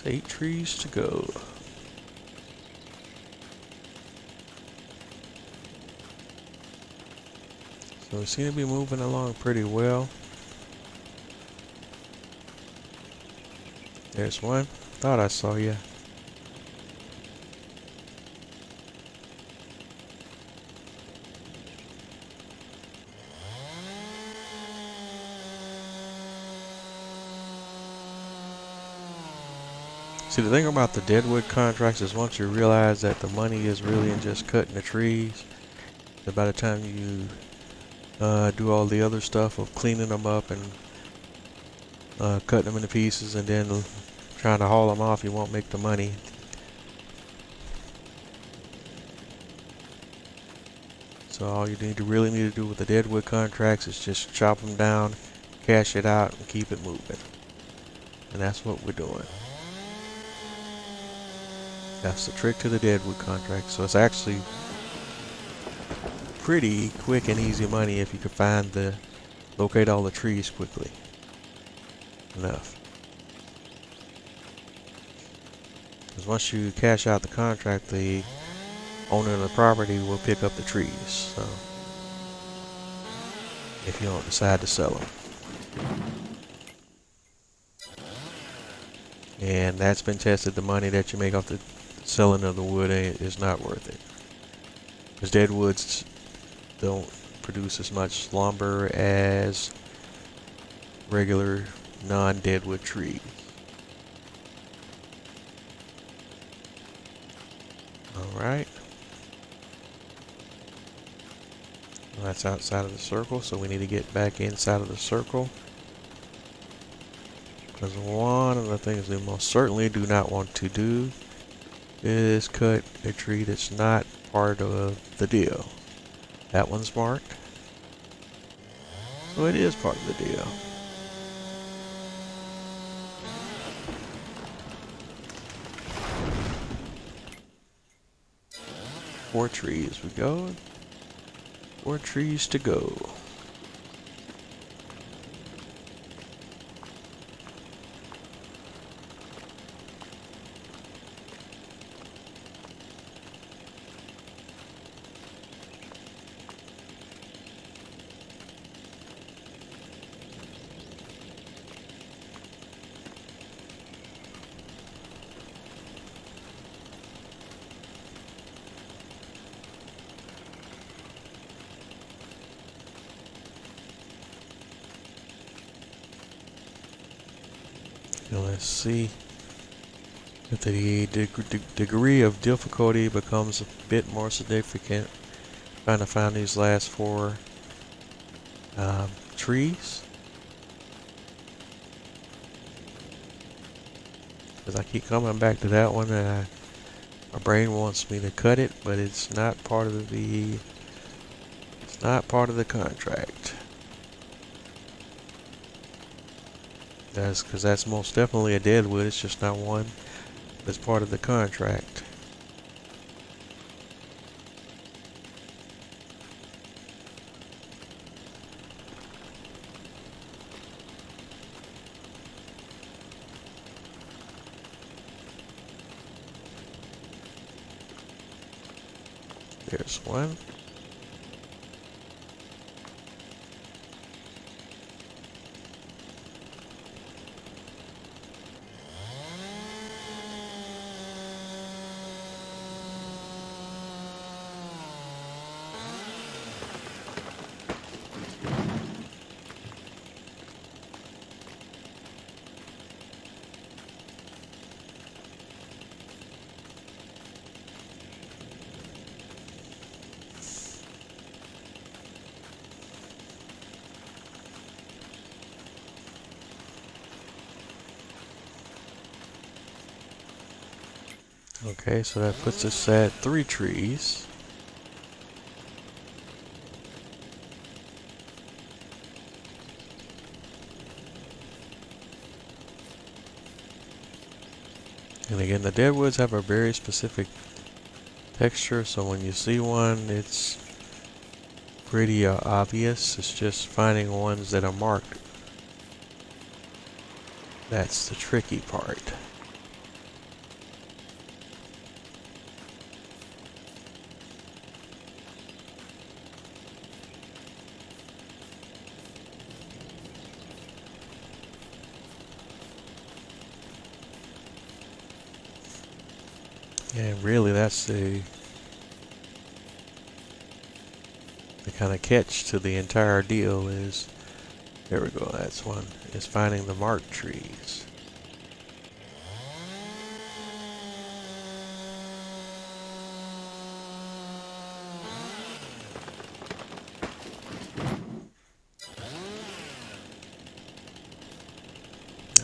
Eight trees to go. So we seem to be moving along pretty well. There's one. Thought I saw you. See, the thing about the deadwood contracts is once you realize that the money is really in just cutting the trees, that by the time you do all the other stuff of cleaning them up and cutting them into pieces and then trying to haul them off, you won't make the money. So all you really need to do with the deadwood contracts is just chop them down, cash it out, and keep it moving. And that's what we're doing. That's the trick to the deadwood contract. So it's actually pretty quick and easy money if you can locate all the trees quickly enough. Because once you cash out the contract, the owner of the property will pick up the trees. So if you don't decide to sell them. And that's been tested. The money that you make off the selling of the wood is not worth it. Because deadwoods don't produce as much lumber as regular non-deadwood trees. Alright. Well, that's outside of the circle, so we need to get back inside of the circle. Because one of the things we most certainly do not want to do is cut a tree that's not part of the deal. That one's marked. So it is part of the deal. Four trees we go. 4 trees to go. Now let's see if the degree of difficulty becomes a bit more significant. Trying to find these last 4 trees. Because I keep coming back to that one and my brain wants me to cut it, but it's not part of the contract. That's because that's most definitely a deadwood. It's just not one that's part of the contract. There's one. Okay, so that puts us at 3 trees. And again, the deadwoods have a very specific texture, so when you see one, it's pretty obvious. It's just finding ones that are marked. That's the tricky part. And really, that's the kind of catch to the entire deal is, there we go, that's one, is finding the marked trees.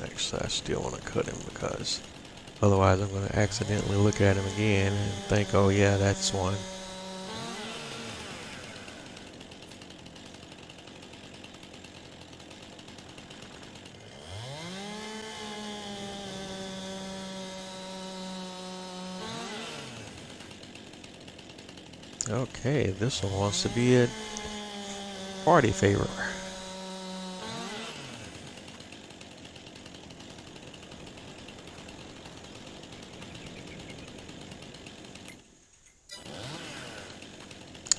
Actually, I still want to cut him because otherwise I'm going to accidentally look at him again and think, oh yeah, that's one. Okay, this one wants to be a party favor.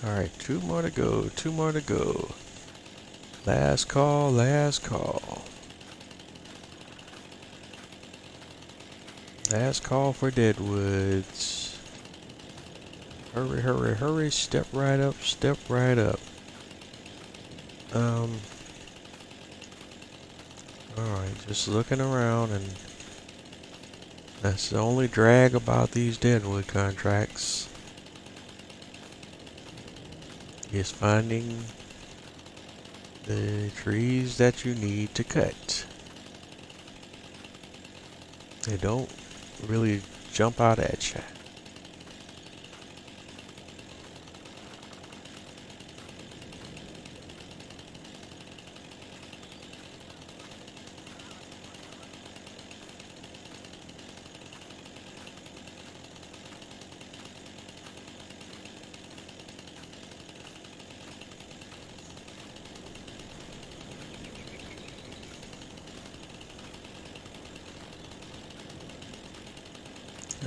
Alright, 2 more to go, 2 more to go. Last call, last call. Last call for deadwoods. Hurry, hurry, hurry, step right up, step right up. Alright, just looking around, and that's the only drag about these deadwood contracts, is finding the trees that you need to cut. They don't really jump out at you.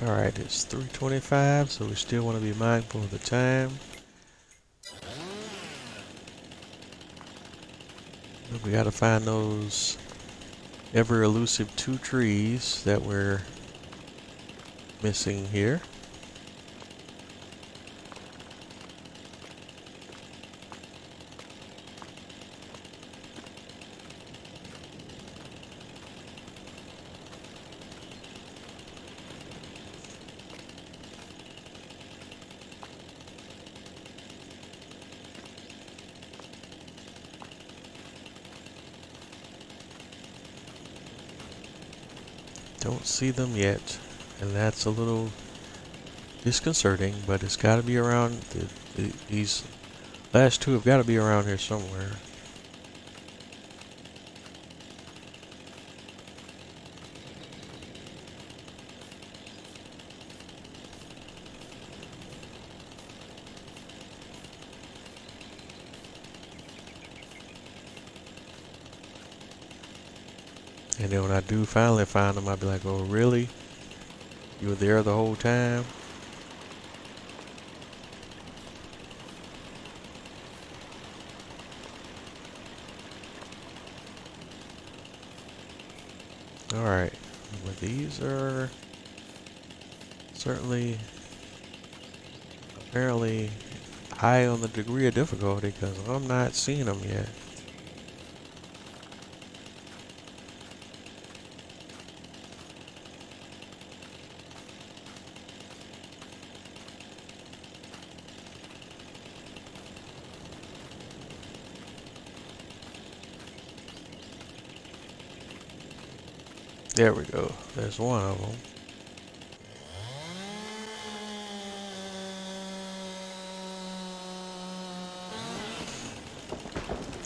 Alright, it's 3:25, so we still want to be mindful of the time. We got to find those ever elusive 2 trees that we're missing here. Don't see them yet, and that's a little disconcerting, but it's got to be around. These last 2 have got to be around here somewhere. And then when I do finally find them, I'll be like, oh really? You were there the whole time? Alright, well, these are certainly apparently high on the degree of difficulty because I'm not seeing them yet. There we go. There's one of them.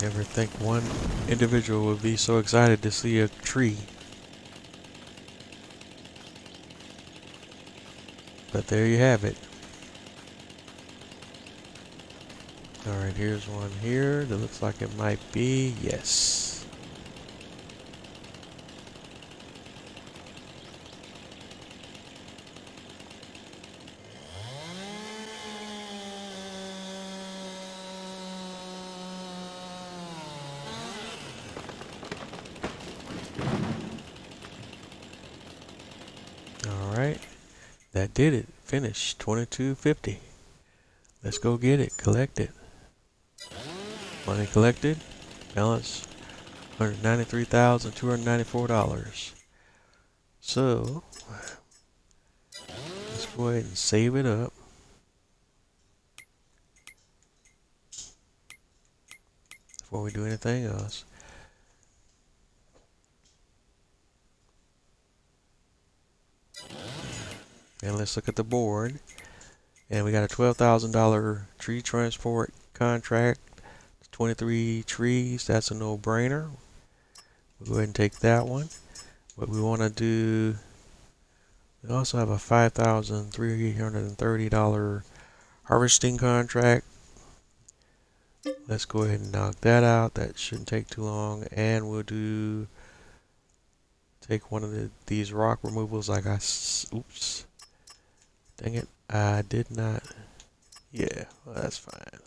Never think one individual would be so excited to see a tree. But there you have it. Alright, here's one here that looks like it might be, yes. Alright, that did it. Finished. $22.50. Let's go get it. Collect it. Money collected. Balance $193,294. So, let's go ahead and save it up. Before we do anything else. And let's look at the board. And we got a $12,000 tree transport contract. 23 trees. That's a no-brainer. We'll go ahead and take that one. What we want to do, we also have a $5,330 harvesting contract. Let's go ahead and knock that out. That shouldn't take too long. And we'll take one of these rock removals like oops. Dang it. I did not. Yeah, well, that's fine.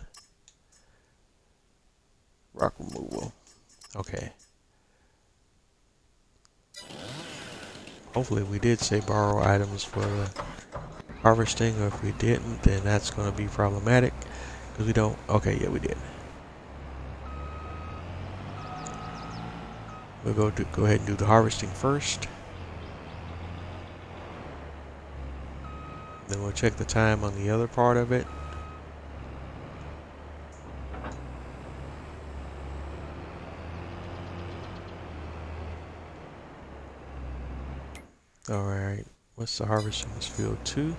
Rock removal. Okay. Hopefully we did say borrow items for the harvesting, or if we didn't, then that's going to be problematic because we don't. Okay, yeah, we did. We'll go ahead and do the harvesting first. Then we'll check the time on the other part of it. Alright, what's the harvesting? This field 2.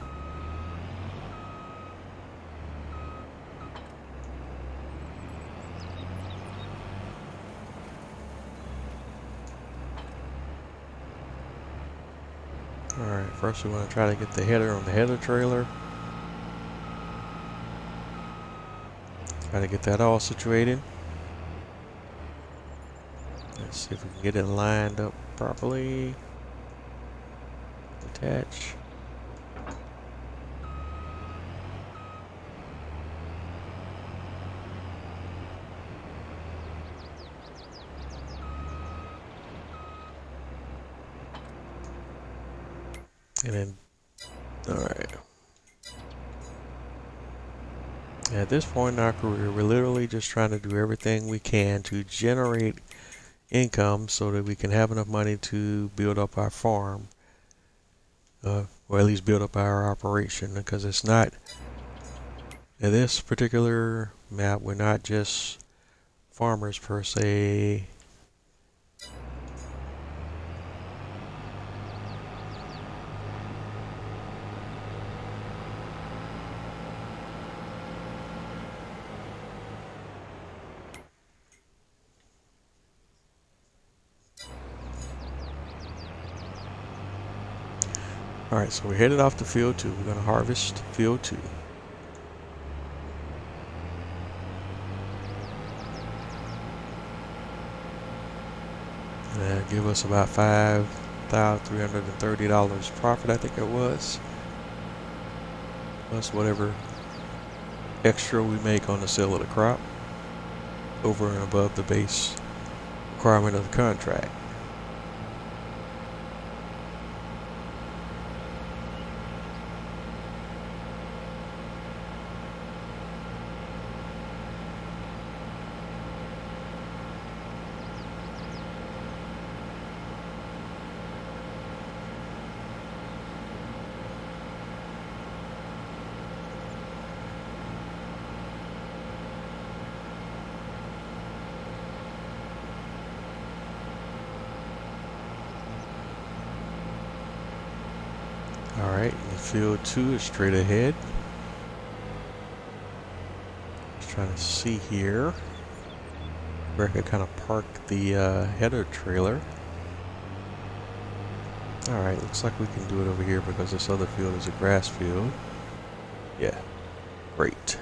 Alright, first we want to try to get the header on the header trailer. Try to get that all situated. Let's see if we can get it lined up properly. Attach. And then, alright. At this point in our career, we're literally just trying to do everything we can to generate income so that we can have enough money to build up our farm. Or at least build up our operation, because it's not, in this particular map, we're not just farmers per se. Alright, so we're headed off to field 2. We're going to harvest field 2. And that'll give us about $5,330 profit, I think it was. Plus whatever extra we make on the sale of the crop over and above the base requirement of the contract. Alright, field 2 is straight ahead. Just trying to see here. where I could kind of park the header trailer. Alright, looks like we can do it over here because this other field is a grass field. Yeah, great.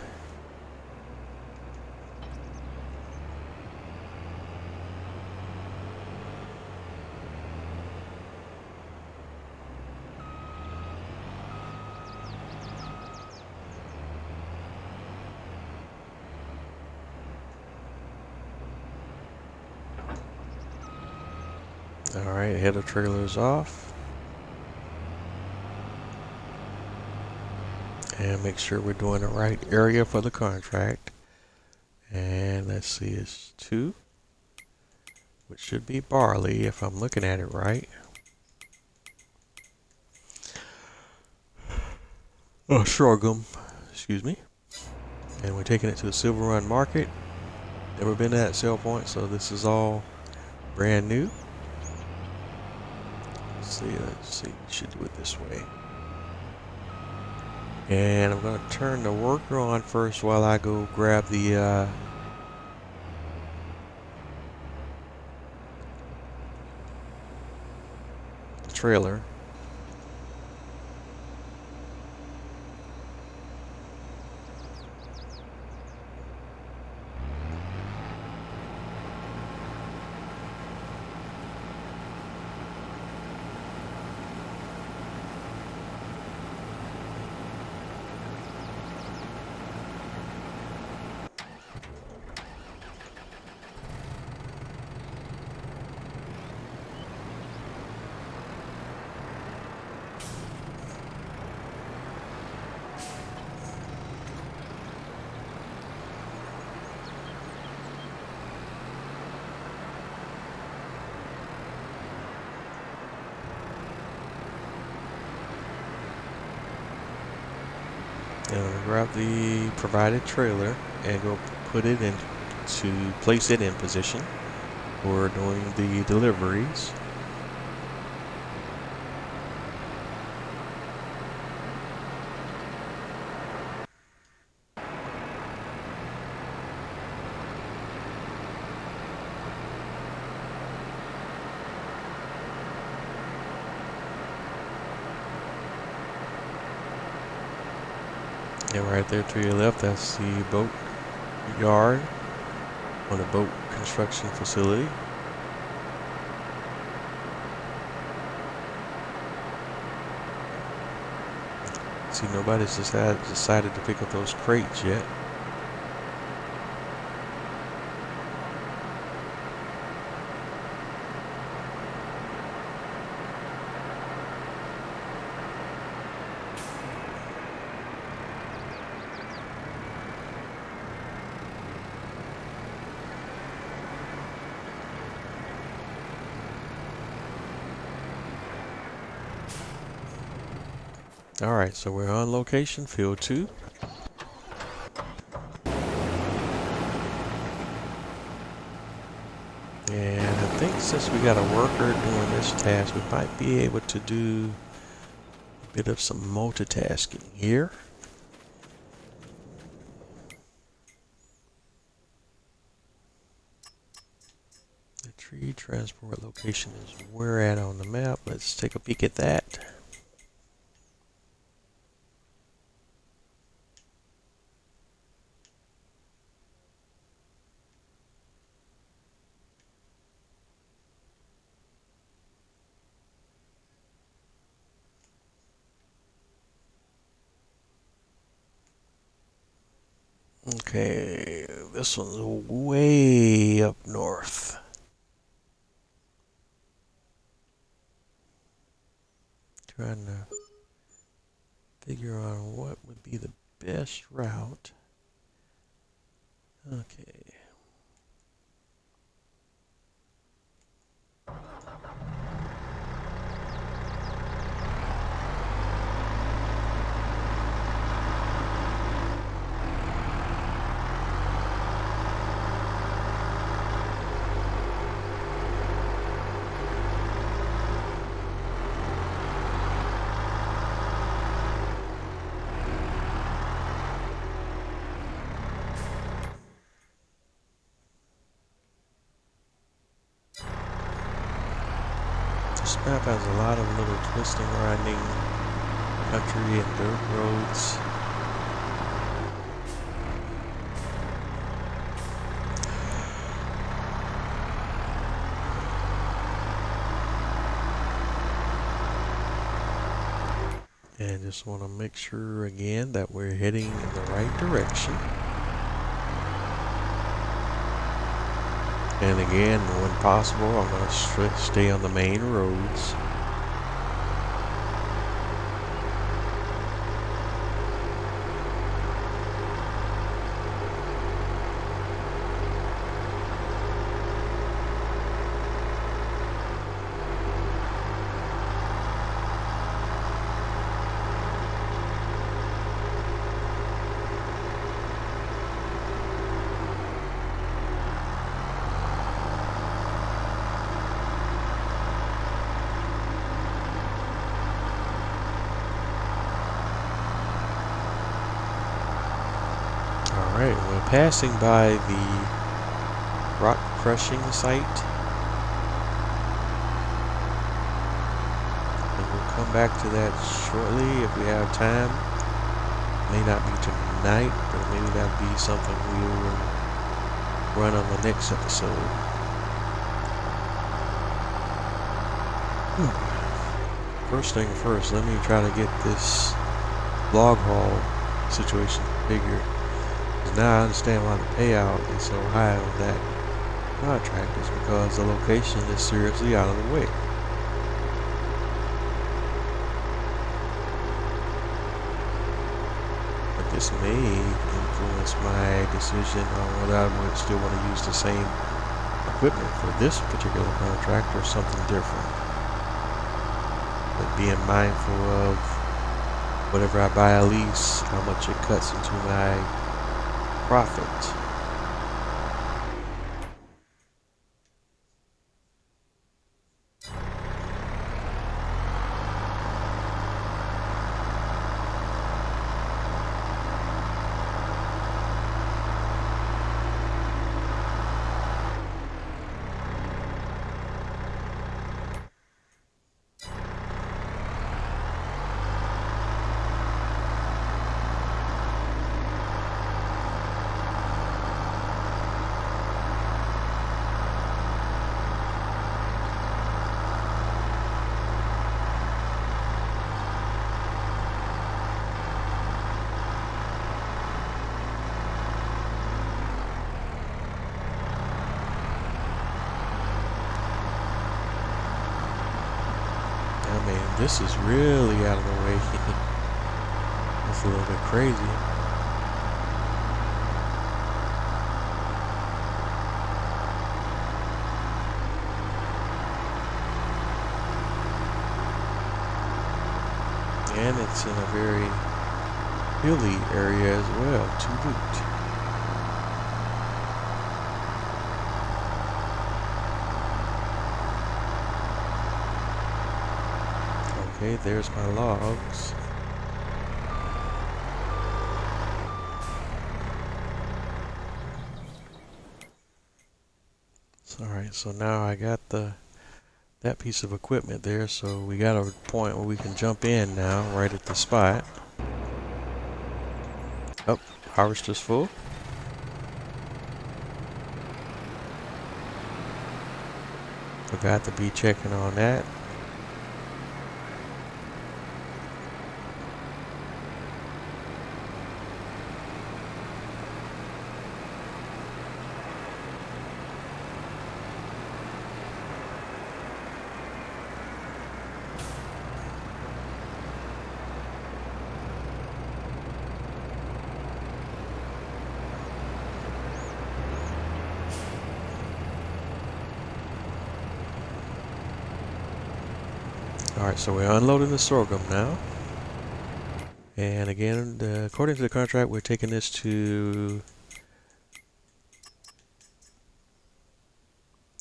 Alright, header trailer's off. And make sure we're doing the right area for the contract. And let's see, it's 2, which should be barley if I'm looking at it right. Oh, sorghum, excuse me. And we're taking it to the Silverrun market. Never been to that sell point, so this is all brand new. Let's see, we should do it this way. And I'm going to turn the worker on first while I go grab the trailer. And grab the provided trailer and go put it in to place it in position for doing the deliveries. And right there to your left, that's the boat yard on the boat construction facility. See, nobody's decided to pick up those crates yet. Alright, so we're on location, field 2. And I think since we got a worker doing this task, we might be able to do a bit of some multitasking here. The tree transport location is where at on the map. Let's take a peek at that. Okay, this one's way up north. Trying to figure out what would be the best route. Okay. This map has a lot of little twisting, winding country and dirt roads. And just want to make sure again that we're heading in the right direction. And again, when possible, I'm going to stay on the main roads. Alright, we're passing by the rock crushing site. And we'll come back to that shortly if we have time. May not be tonight, but maybe that'll be something we will run on the next episode. First thing first, let me try to get this log haul situation figured. Now I understand why the payout is so high on that contract is because the location is seriously out of the way. But this may influence my decision on whether I would still want to use the same equipment for this particular contract or something different. But being mindful of whatever I buy a lease, how much it cuts into my profit. I mean, this is really out of the way. It's a little bit crazy. And it's in a very hilly area as well, to boot. Okay, there's my logs. Alright, so now I got that piece of equipment there, so we got a point where we can jump in now, right at the spot. Oh, harvester's full. Forgot to be checking on that. Alright, so we're unloading the sorghum now. And again, according to the contract, we're taking this to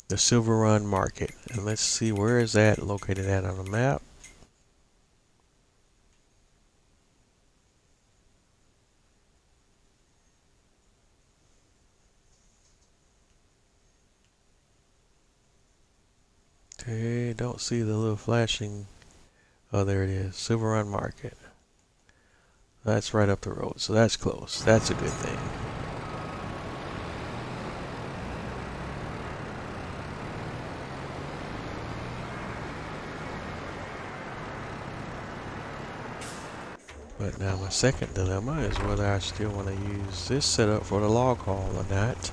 the Silverrun market. And let's see, where is that located at on the map? Okay, don't see the little flashing. Oh, there it is. Silverrun Market. That's right up the road, so that's close. That's a good thing. But now my second dilemma is whether I still want to use this setup for the log haul or not.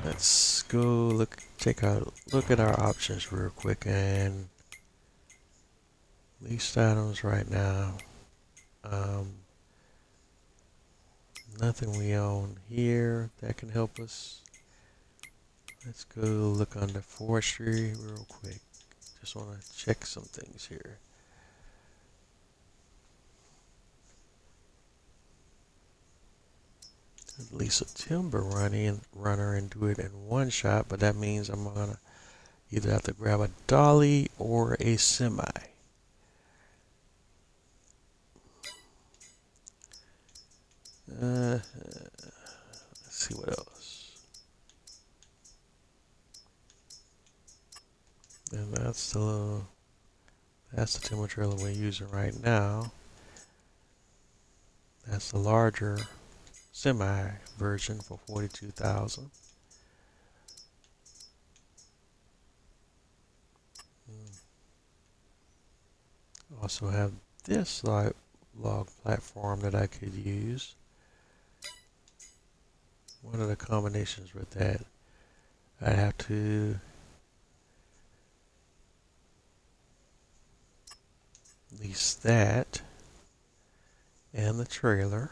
Let's go look at our options real quick, and leased items right now. Nothing we own here that can help us. Let's go look under forestry real quick. Just want to check some things here. Lease a timber runner and do it in one shot, but that means I'm gonna either have to grab a dolly or a semi. Let's see what else. And that's the timber trailer we're using right now. That's the larger semi version for $42,000. Also have this log platform that I could use. What are the combinations with that? I'd have to lease that and the trailer.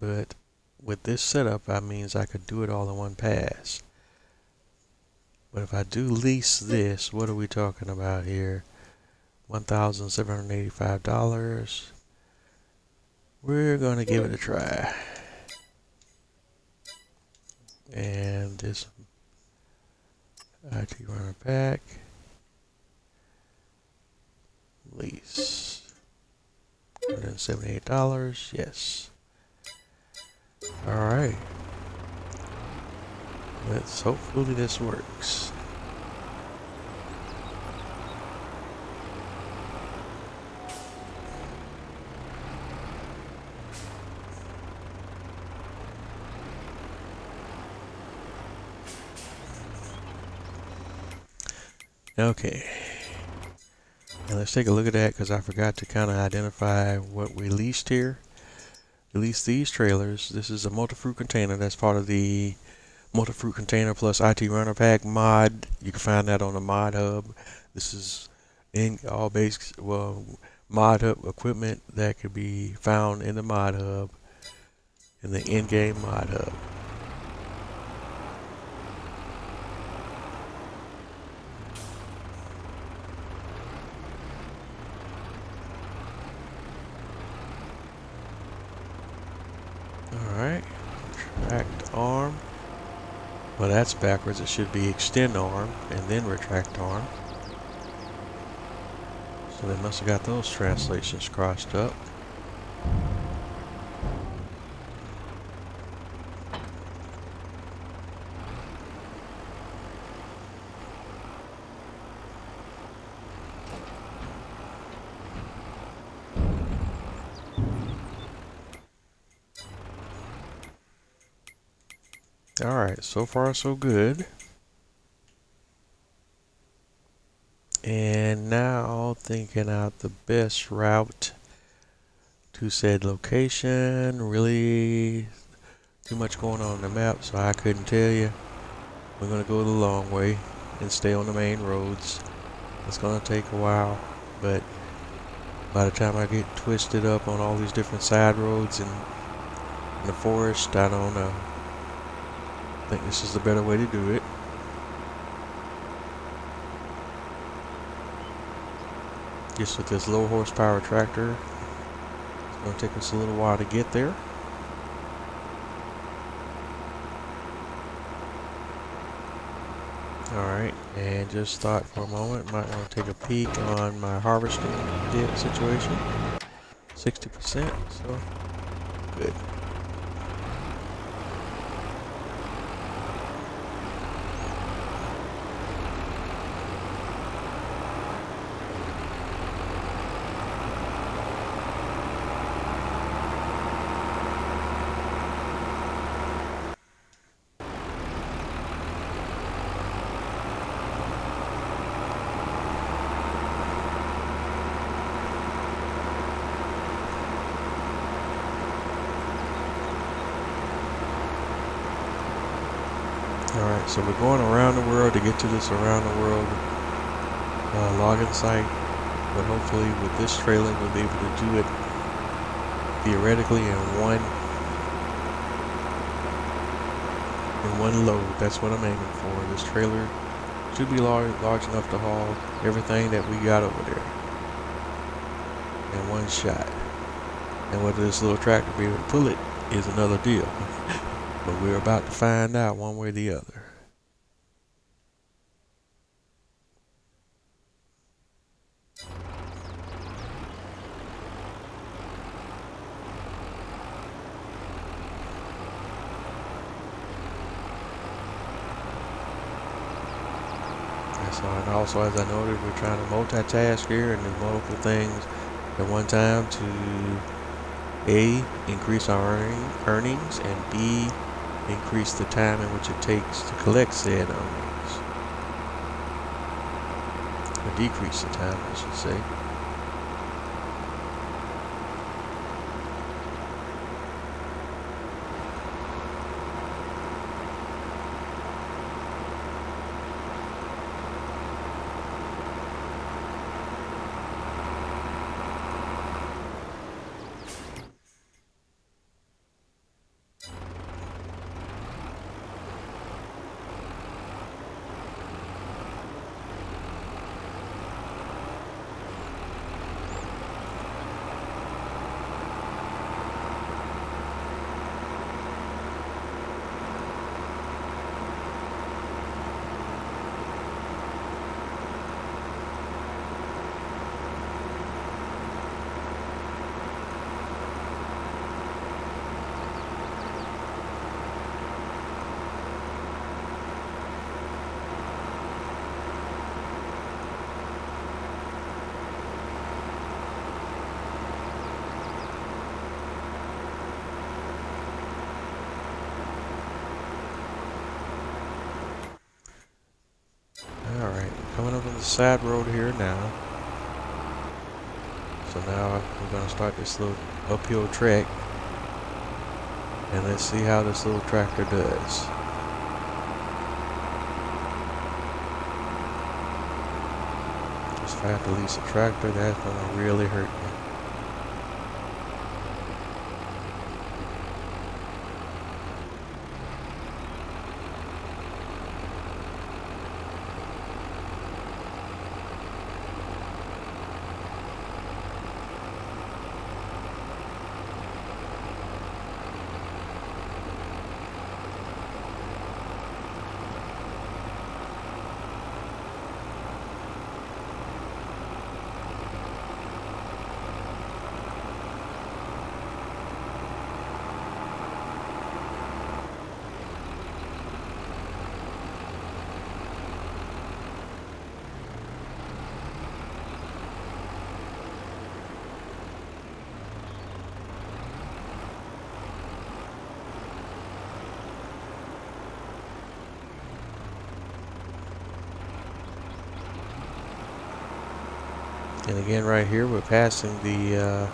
But with this setup, that means I could do it all in one pass. But if I do lease this, what are we talking about here? $1,785. We're going to give it a try. And this IT runner pack. Lease. $178. Yes. Alright. Hopefully this works. Okay. Now let's take a look at that, because I forgot to kind of identify what we leased here. We leased these trailers. This is a multi-fruit container. That's part of the multi-fruit container plus IT runner pack mod. You can find that on the mod hub. This is in all basic mod hub equipment that could be found in the mod hub, in the in-game mod hub. Alright, retract arm. Well, that's backwards. It should be extend arm and then retract arm. So they must have got those translations crossed up. Alright, so far so good. And now thinking out the best route to said location. Really too much going on the map, so I couldn't tell you. We're going to go the long way and stay on the main roads. It's going to take a while, but by the time I get twisted up on all these different side roads and in the forest, I don't know. I think this is the better way to do it. Just with this low horsepower tractor, it's going to take us a little while to get there. Alright, and just thought for a moment, might want to take a peek on my harvesting situation. 60%, so good. Alright, so we're going around the world to get to this around the world logging site, but hopefully with this trailer we'll be able to do it theoretically in one load. That's what I'm aiming for. This trailer should be large enough to haul everything that we got over there in one shot. And whether this little tractor be able to pull it is another deal. But we're about to find out one way or the other. And also, as I noted, we're trying to multitask here and do multiple things at one time to A, increase our earnings, and B, increase the time in which it takes to collect said earnings. Or decrease the time, I should say. Alright, coming up on the side road here now. So now we're going to start this little uphill trek. And let's see how this little tractor does. Just if I have to lease a tractor, that's going to really hurt me. And again, right here, we're passing the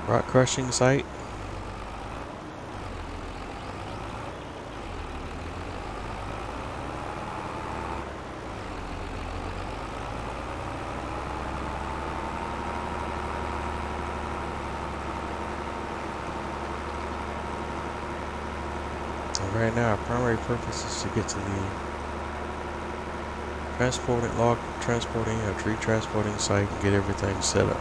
rock crushing site. And right now, our primary purpose is to get to the transporting a tree transporting site and get everything set up.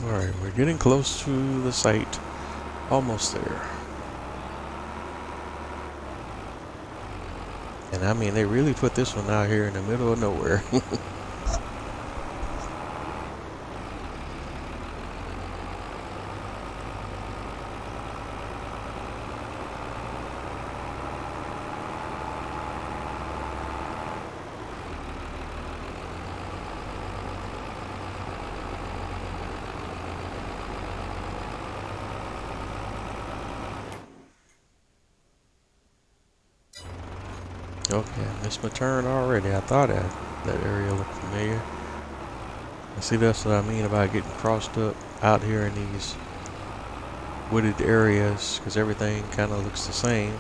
Alright, we're getting close to the site. Almost there. And I mean, they really put this one out here in the middle of nowhere. Okay, I missed my turn already. I thought that area looked familiar. I see that's what I mean about getting crossed up out here in these wooded areas, because everything kind of looks the same.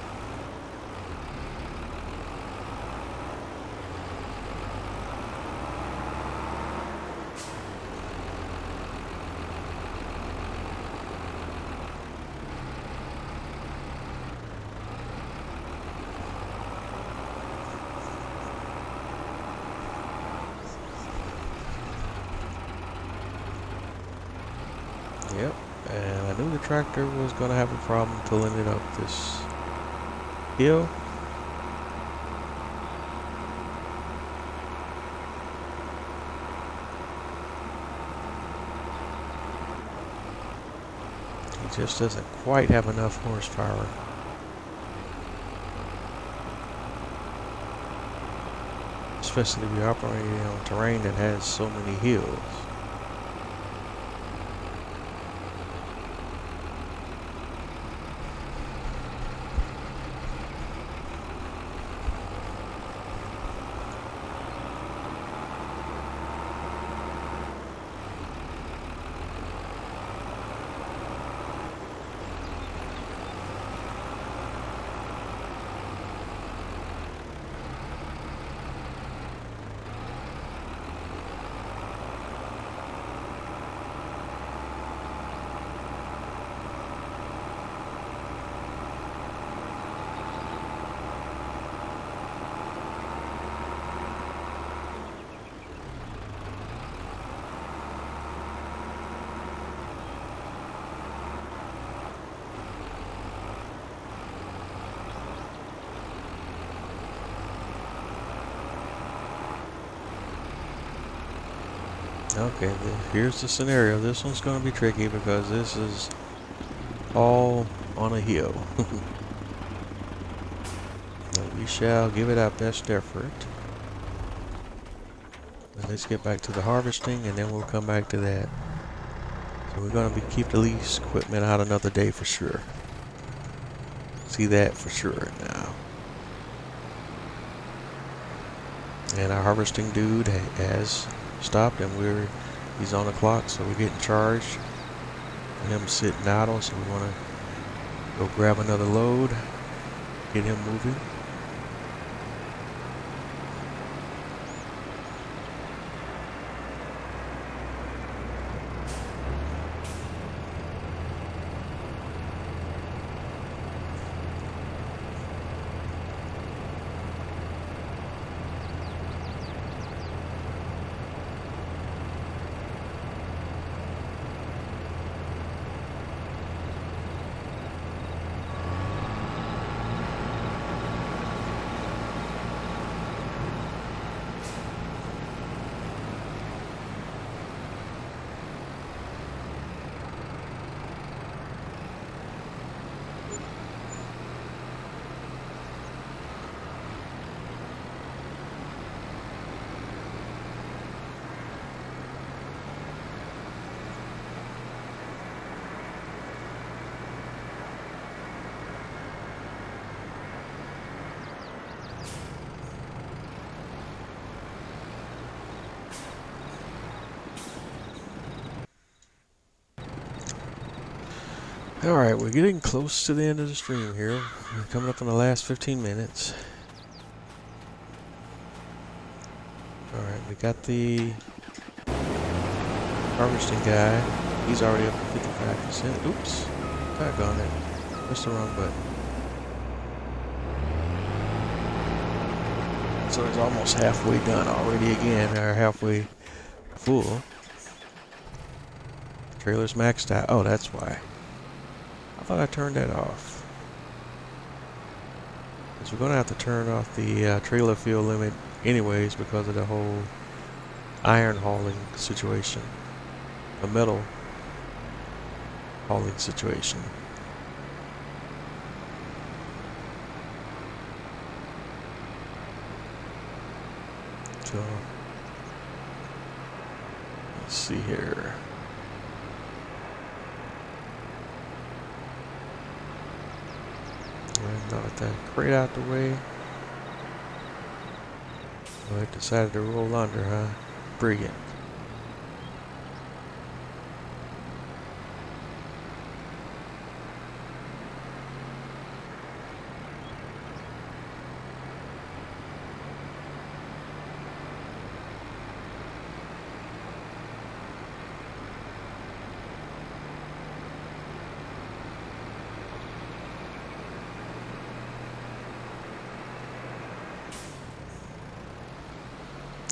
Yep, and I knew the tractor was going to have a problem pulling it up this hill. He just doesn't quite have enough horsepower. Especially if you're operating on terrain that has so many hills. Okay, here's the scenario. This one's going to be tricky because this is all on a hill. But we shall give it our best effort. And let's get back to the harvesting, and then we'll come back to that. So we're going to keep the lease equipment out another day for sure. See that for sure now. And our harvesting dude has stopped, and he's on the clock, so we're getting charged. And him sitting idle, so we want to go grab another load, get him moving. Alright, we're getting close to the end of the stream here. We're coming up on the last 15 minutes. Alright, we got the harvesting guy. He's already up to 55%. Oops. Doggone it. Pressed the wrong button. So it's almost halfway done already again, or halfway full. Trailer's maxed out. Oh, that's why. I thought I turned that off. Because we're going to have to turn off the trailer fuel limit anyways because of the whole iron hauling situation. The metal hauling situation. So, let's see here. Knock that crate out the way. Oh, it decided to roll under, huh? Brilliant.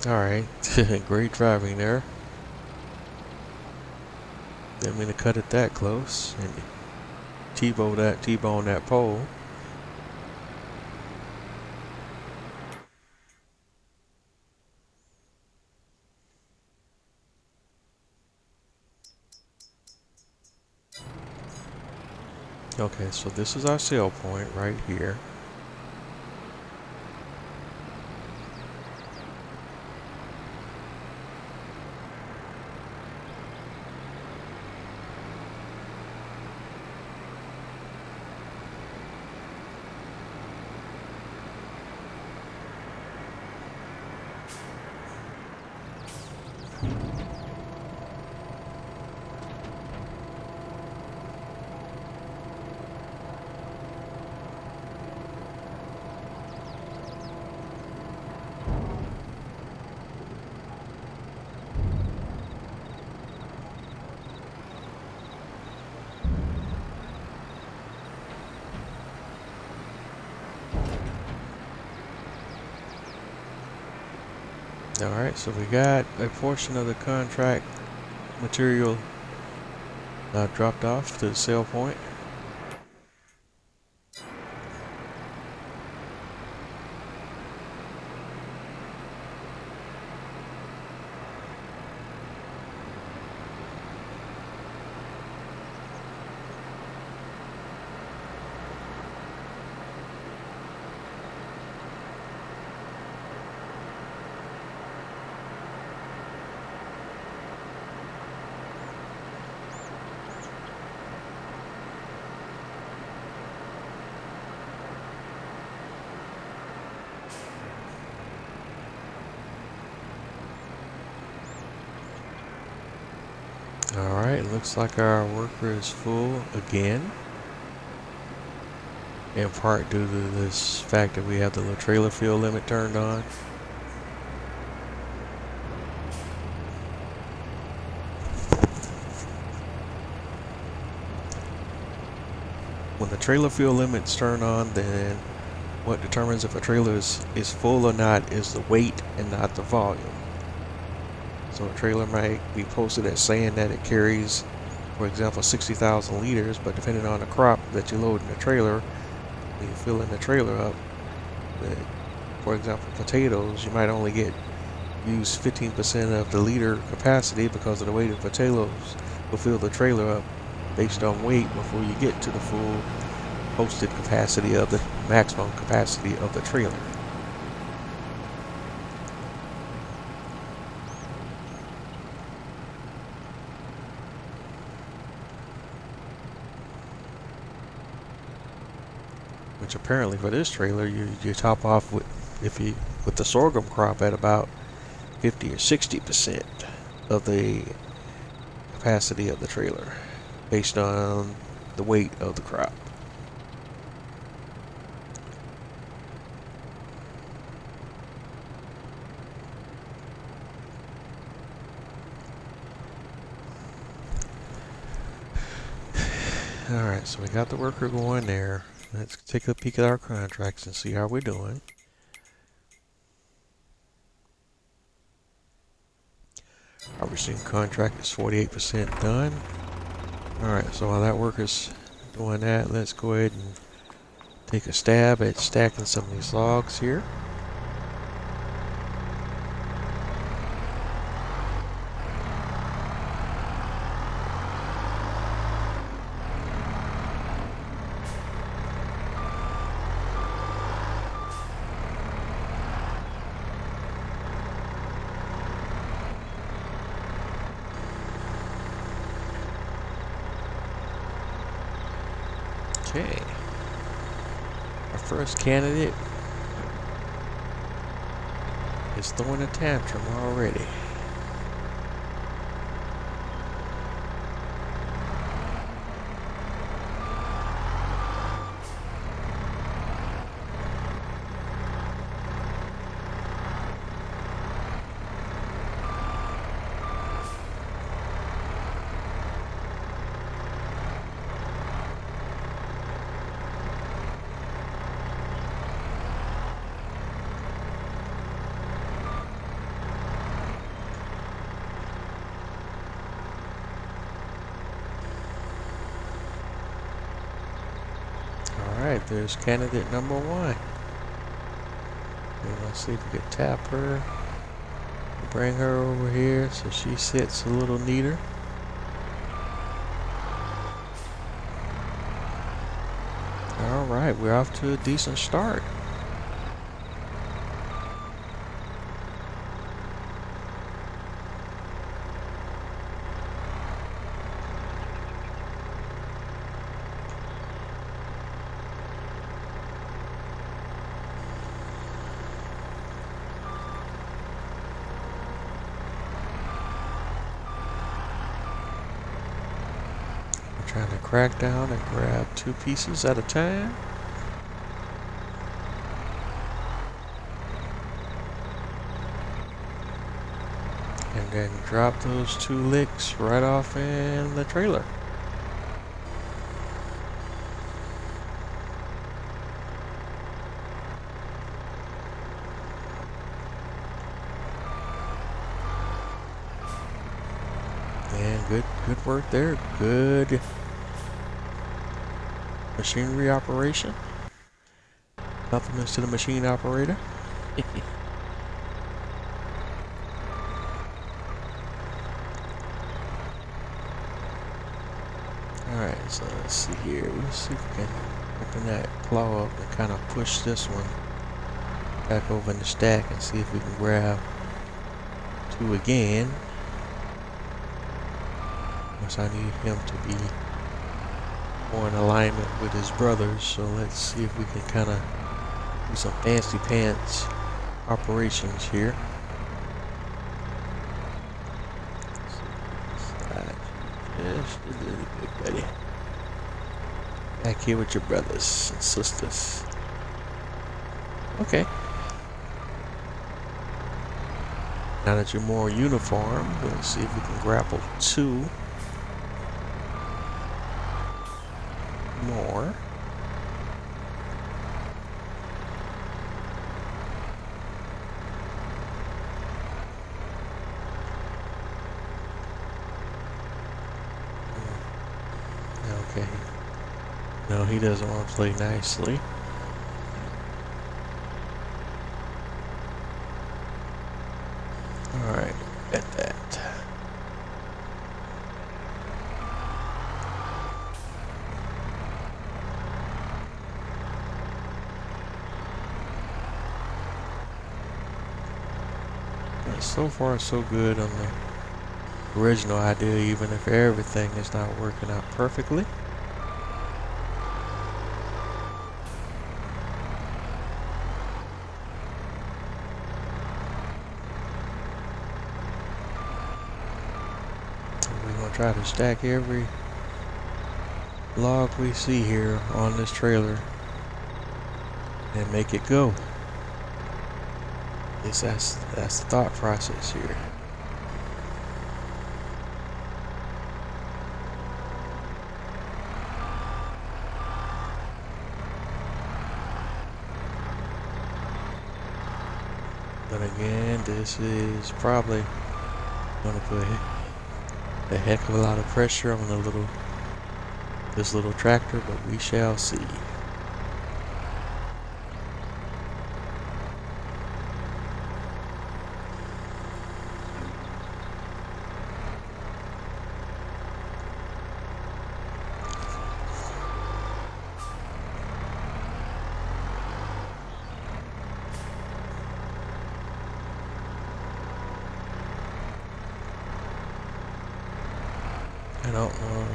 Alright, great driving there. Didn't mean to cut it that close and T-bone that pole. Okay, so this is our sail point right here. Alright, so we got a portion of the contract material dropped off to the sail point. Alright, looks like our worker is full again. In part due to this fact that we have the little trailer fuel limit turned on. When the trailer fuel limit's turned on, then what determines if a trailer is full or not is the weight and not the volume. So a trailer might be posted as saying that it carries, for example, 60,000 liters, but depending on the crop that you load in the trailer, when you're filling the trailer up, for example, potatoes, you might only use 15% of the liter capacity because of the weight of potatoes will fill the trailer up based on weight before you get to the full posted capacity of the maximum capacity of the trailer. Which apparently for this trailer you top off with the sorghum crop at about 50 or 60% of the capacity of the trailer based on the weight of the crop. Alright, so we got the worker going there. Let's take a peek at our contracts and see how we're doing. Our machine contract is 48% done. Alright, so while that worker's doing that, let's go ahead and take a stab at stacking some of these logs here. Okay, our first candidate is throwing a tantrum already. Alright, there's candidate number 1. Let's see if we can tap her. Bring her over here so she sits a little neater. Alright, we're off to a decent start. Trying to crack down and grab 2 pieces at a time. And then drop those 2 licks right off in the trailer. And good work there. Good machinery operation. Compliments to the machine operator. Alright, so let's see here. Let's see if we can open that claw up and kind of push this one back over in the stack and see if we can grab 2 again. Of course, I need him to be more in alignment with his brothers, so let's see if we can kind of do some fancy pants operations here. Yes, you're really good, buddy. Back here with your brothers and sisters. Okay. Now that you're more uniform, we'll see if we can grapple 2 more. Okay. No, he doesn't want to play nicely. Alright, at that. So far so good on the original idea, even if everything is not working out perfectly. We're going to try to stack every log we see here on this trailer and make it go. That's the thought process here. But again, this is probably going to put a heck of a lot of pressure on this little tractor, but we shall see. I don't know,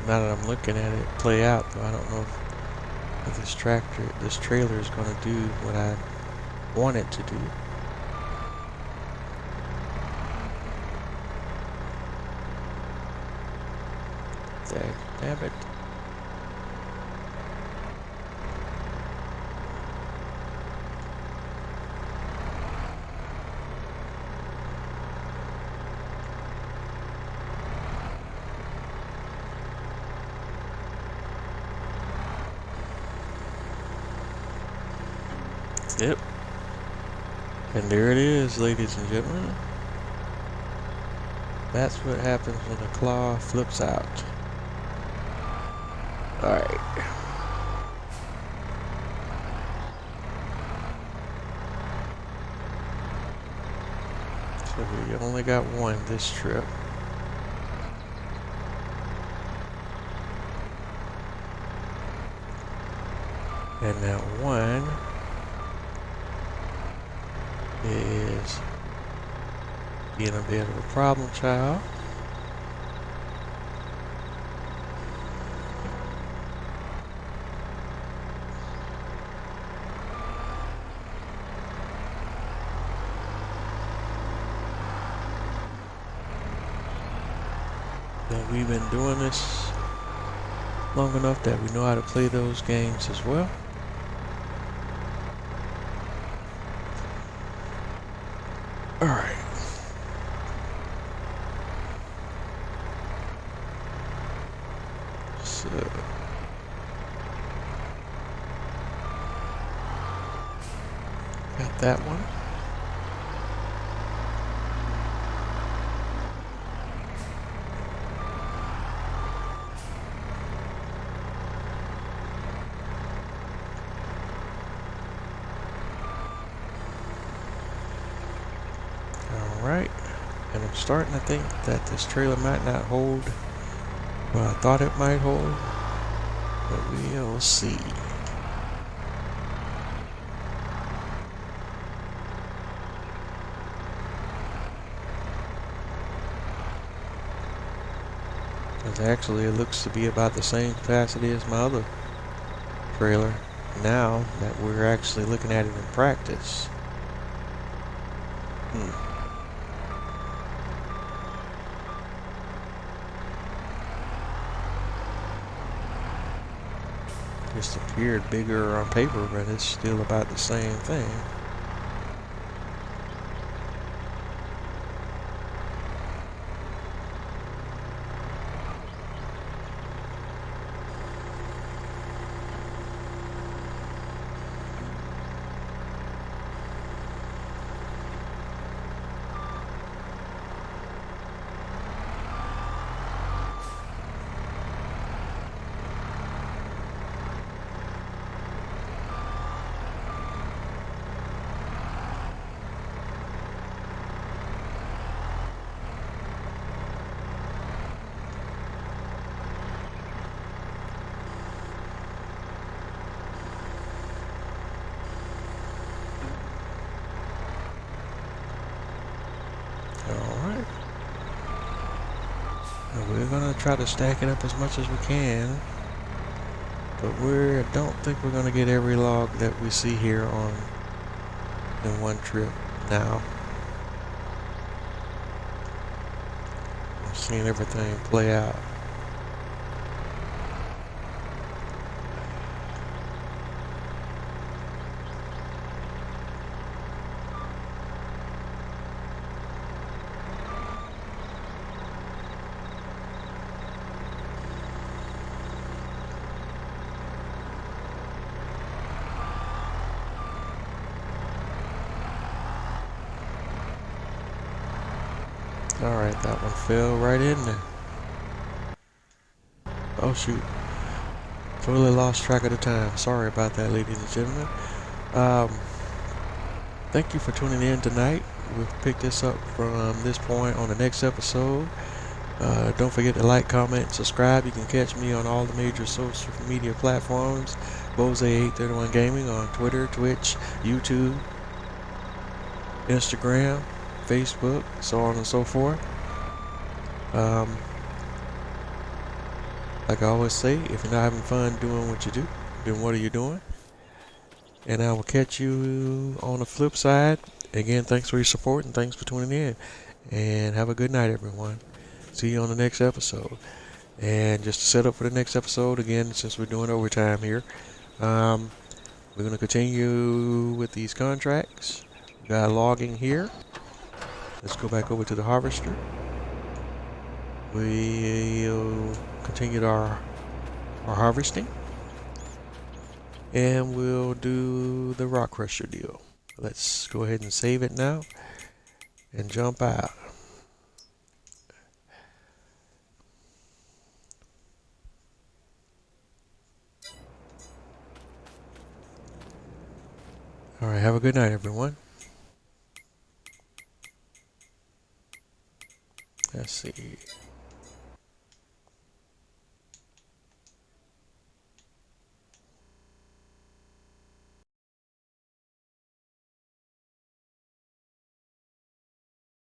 now that I'm looking at it play out, though, I don't know if this trailer is going to do what I want it to do. Damn it. Yep. And there it is, ladies and gentlemen. That's what happens when the claw flips out. Alright. So we only got one this trip. And that one is being a bit of a problem child. And we've been doing this long enough that we know how to play those games as well. Alright. So got that one. Alright. And I'm starting to think that this trailer might not hold what I thought it might hold, but we'll see. Because actually it looks to be about the same capacity as my other trailer now that we're actually looking at it in practice. Just appeared bigger on paper, but it's still about the same thing. Alright. We're gonna try to stack it up as much as we can, but I don't think we're gonna get every log that we see here in one trip now. I'm seeing everything play out. Alright, that one fell right in there. Oh shoot. Totally lost track of the time. Sorry about that, ladies and gentlemen. Thank you for tuning in tonight. We'll pick this up from this point on the next episode. Don't forget to like, comment, subscribe. You can catch me on all the major social media platforms. Bose831 Gaming on Twitter, Twitch, YouTube, Instagram, Facebook, so on and so forth. Like I always say, if you're not having fun doing what you do, then what are you doing? And I will catch you on the flip side. Again, thanks for your support and thanks for tuning in. And have a good night, everyone. See you on the next episode. And just to set up for the next episode, again, since we're doing overtime here, we're going to continue with these contracts. We got logging here. Let's go back over to the harvester. We'll continue our harvesting. And we'll do the rock crusher deal. Let's go ahead and save it now and jump out. All right, have a good night, everyone. Let's see.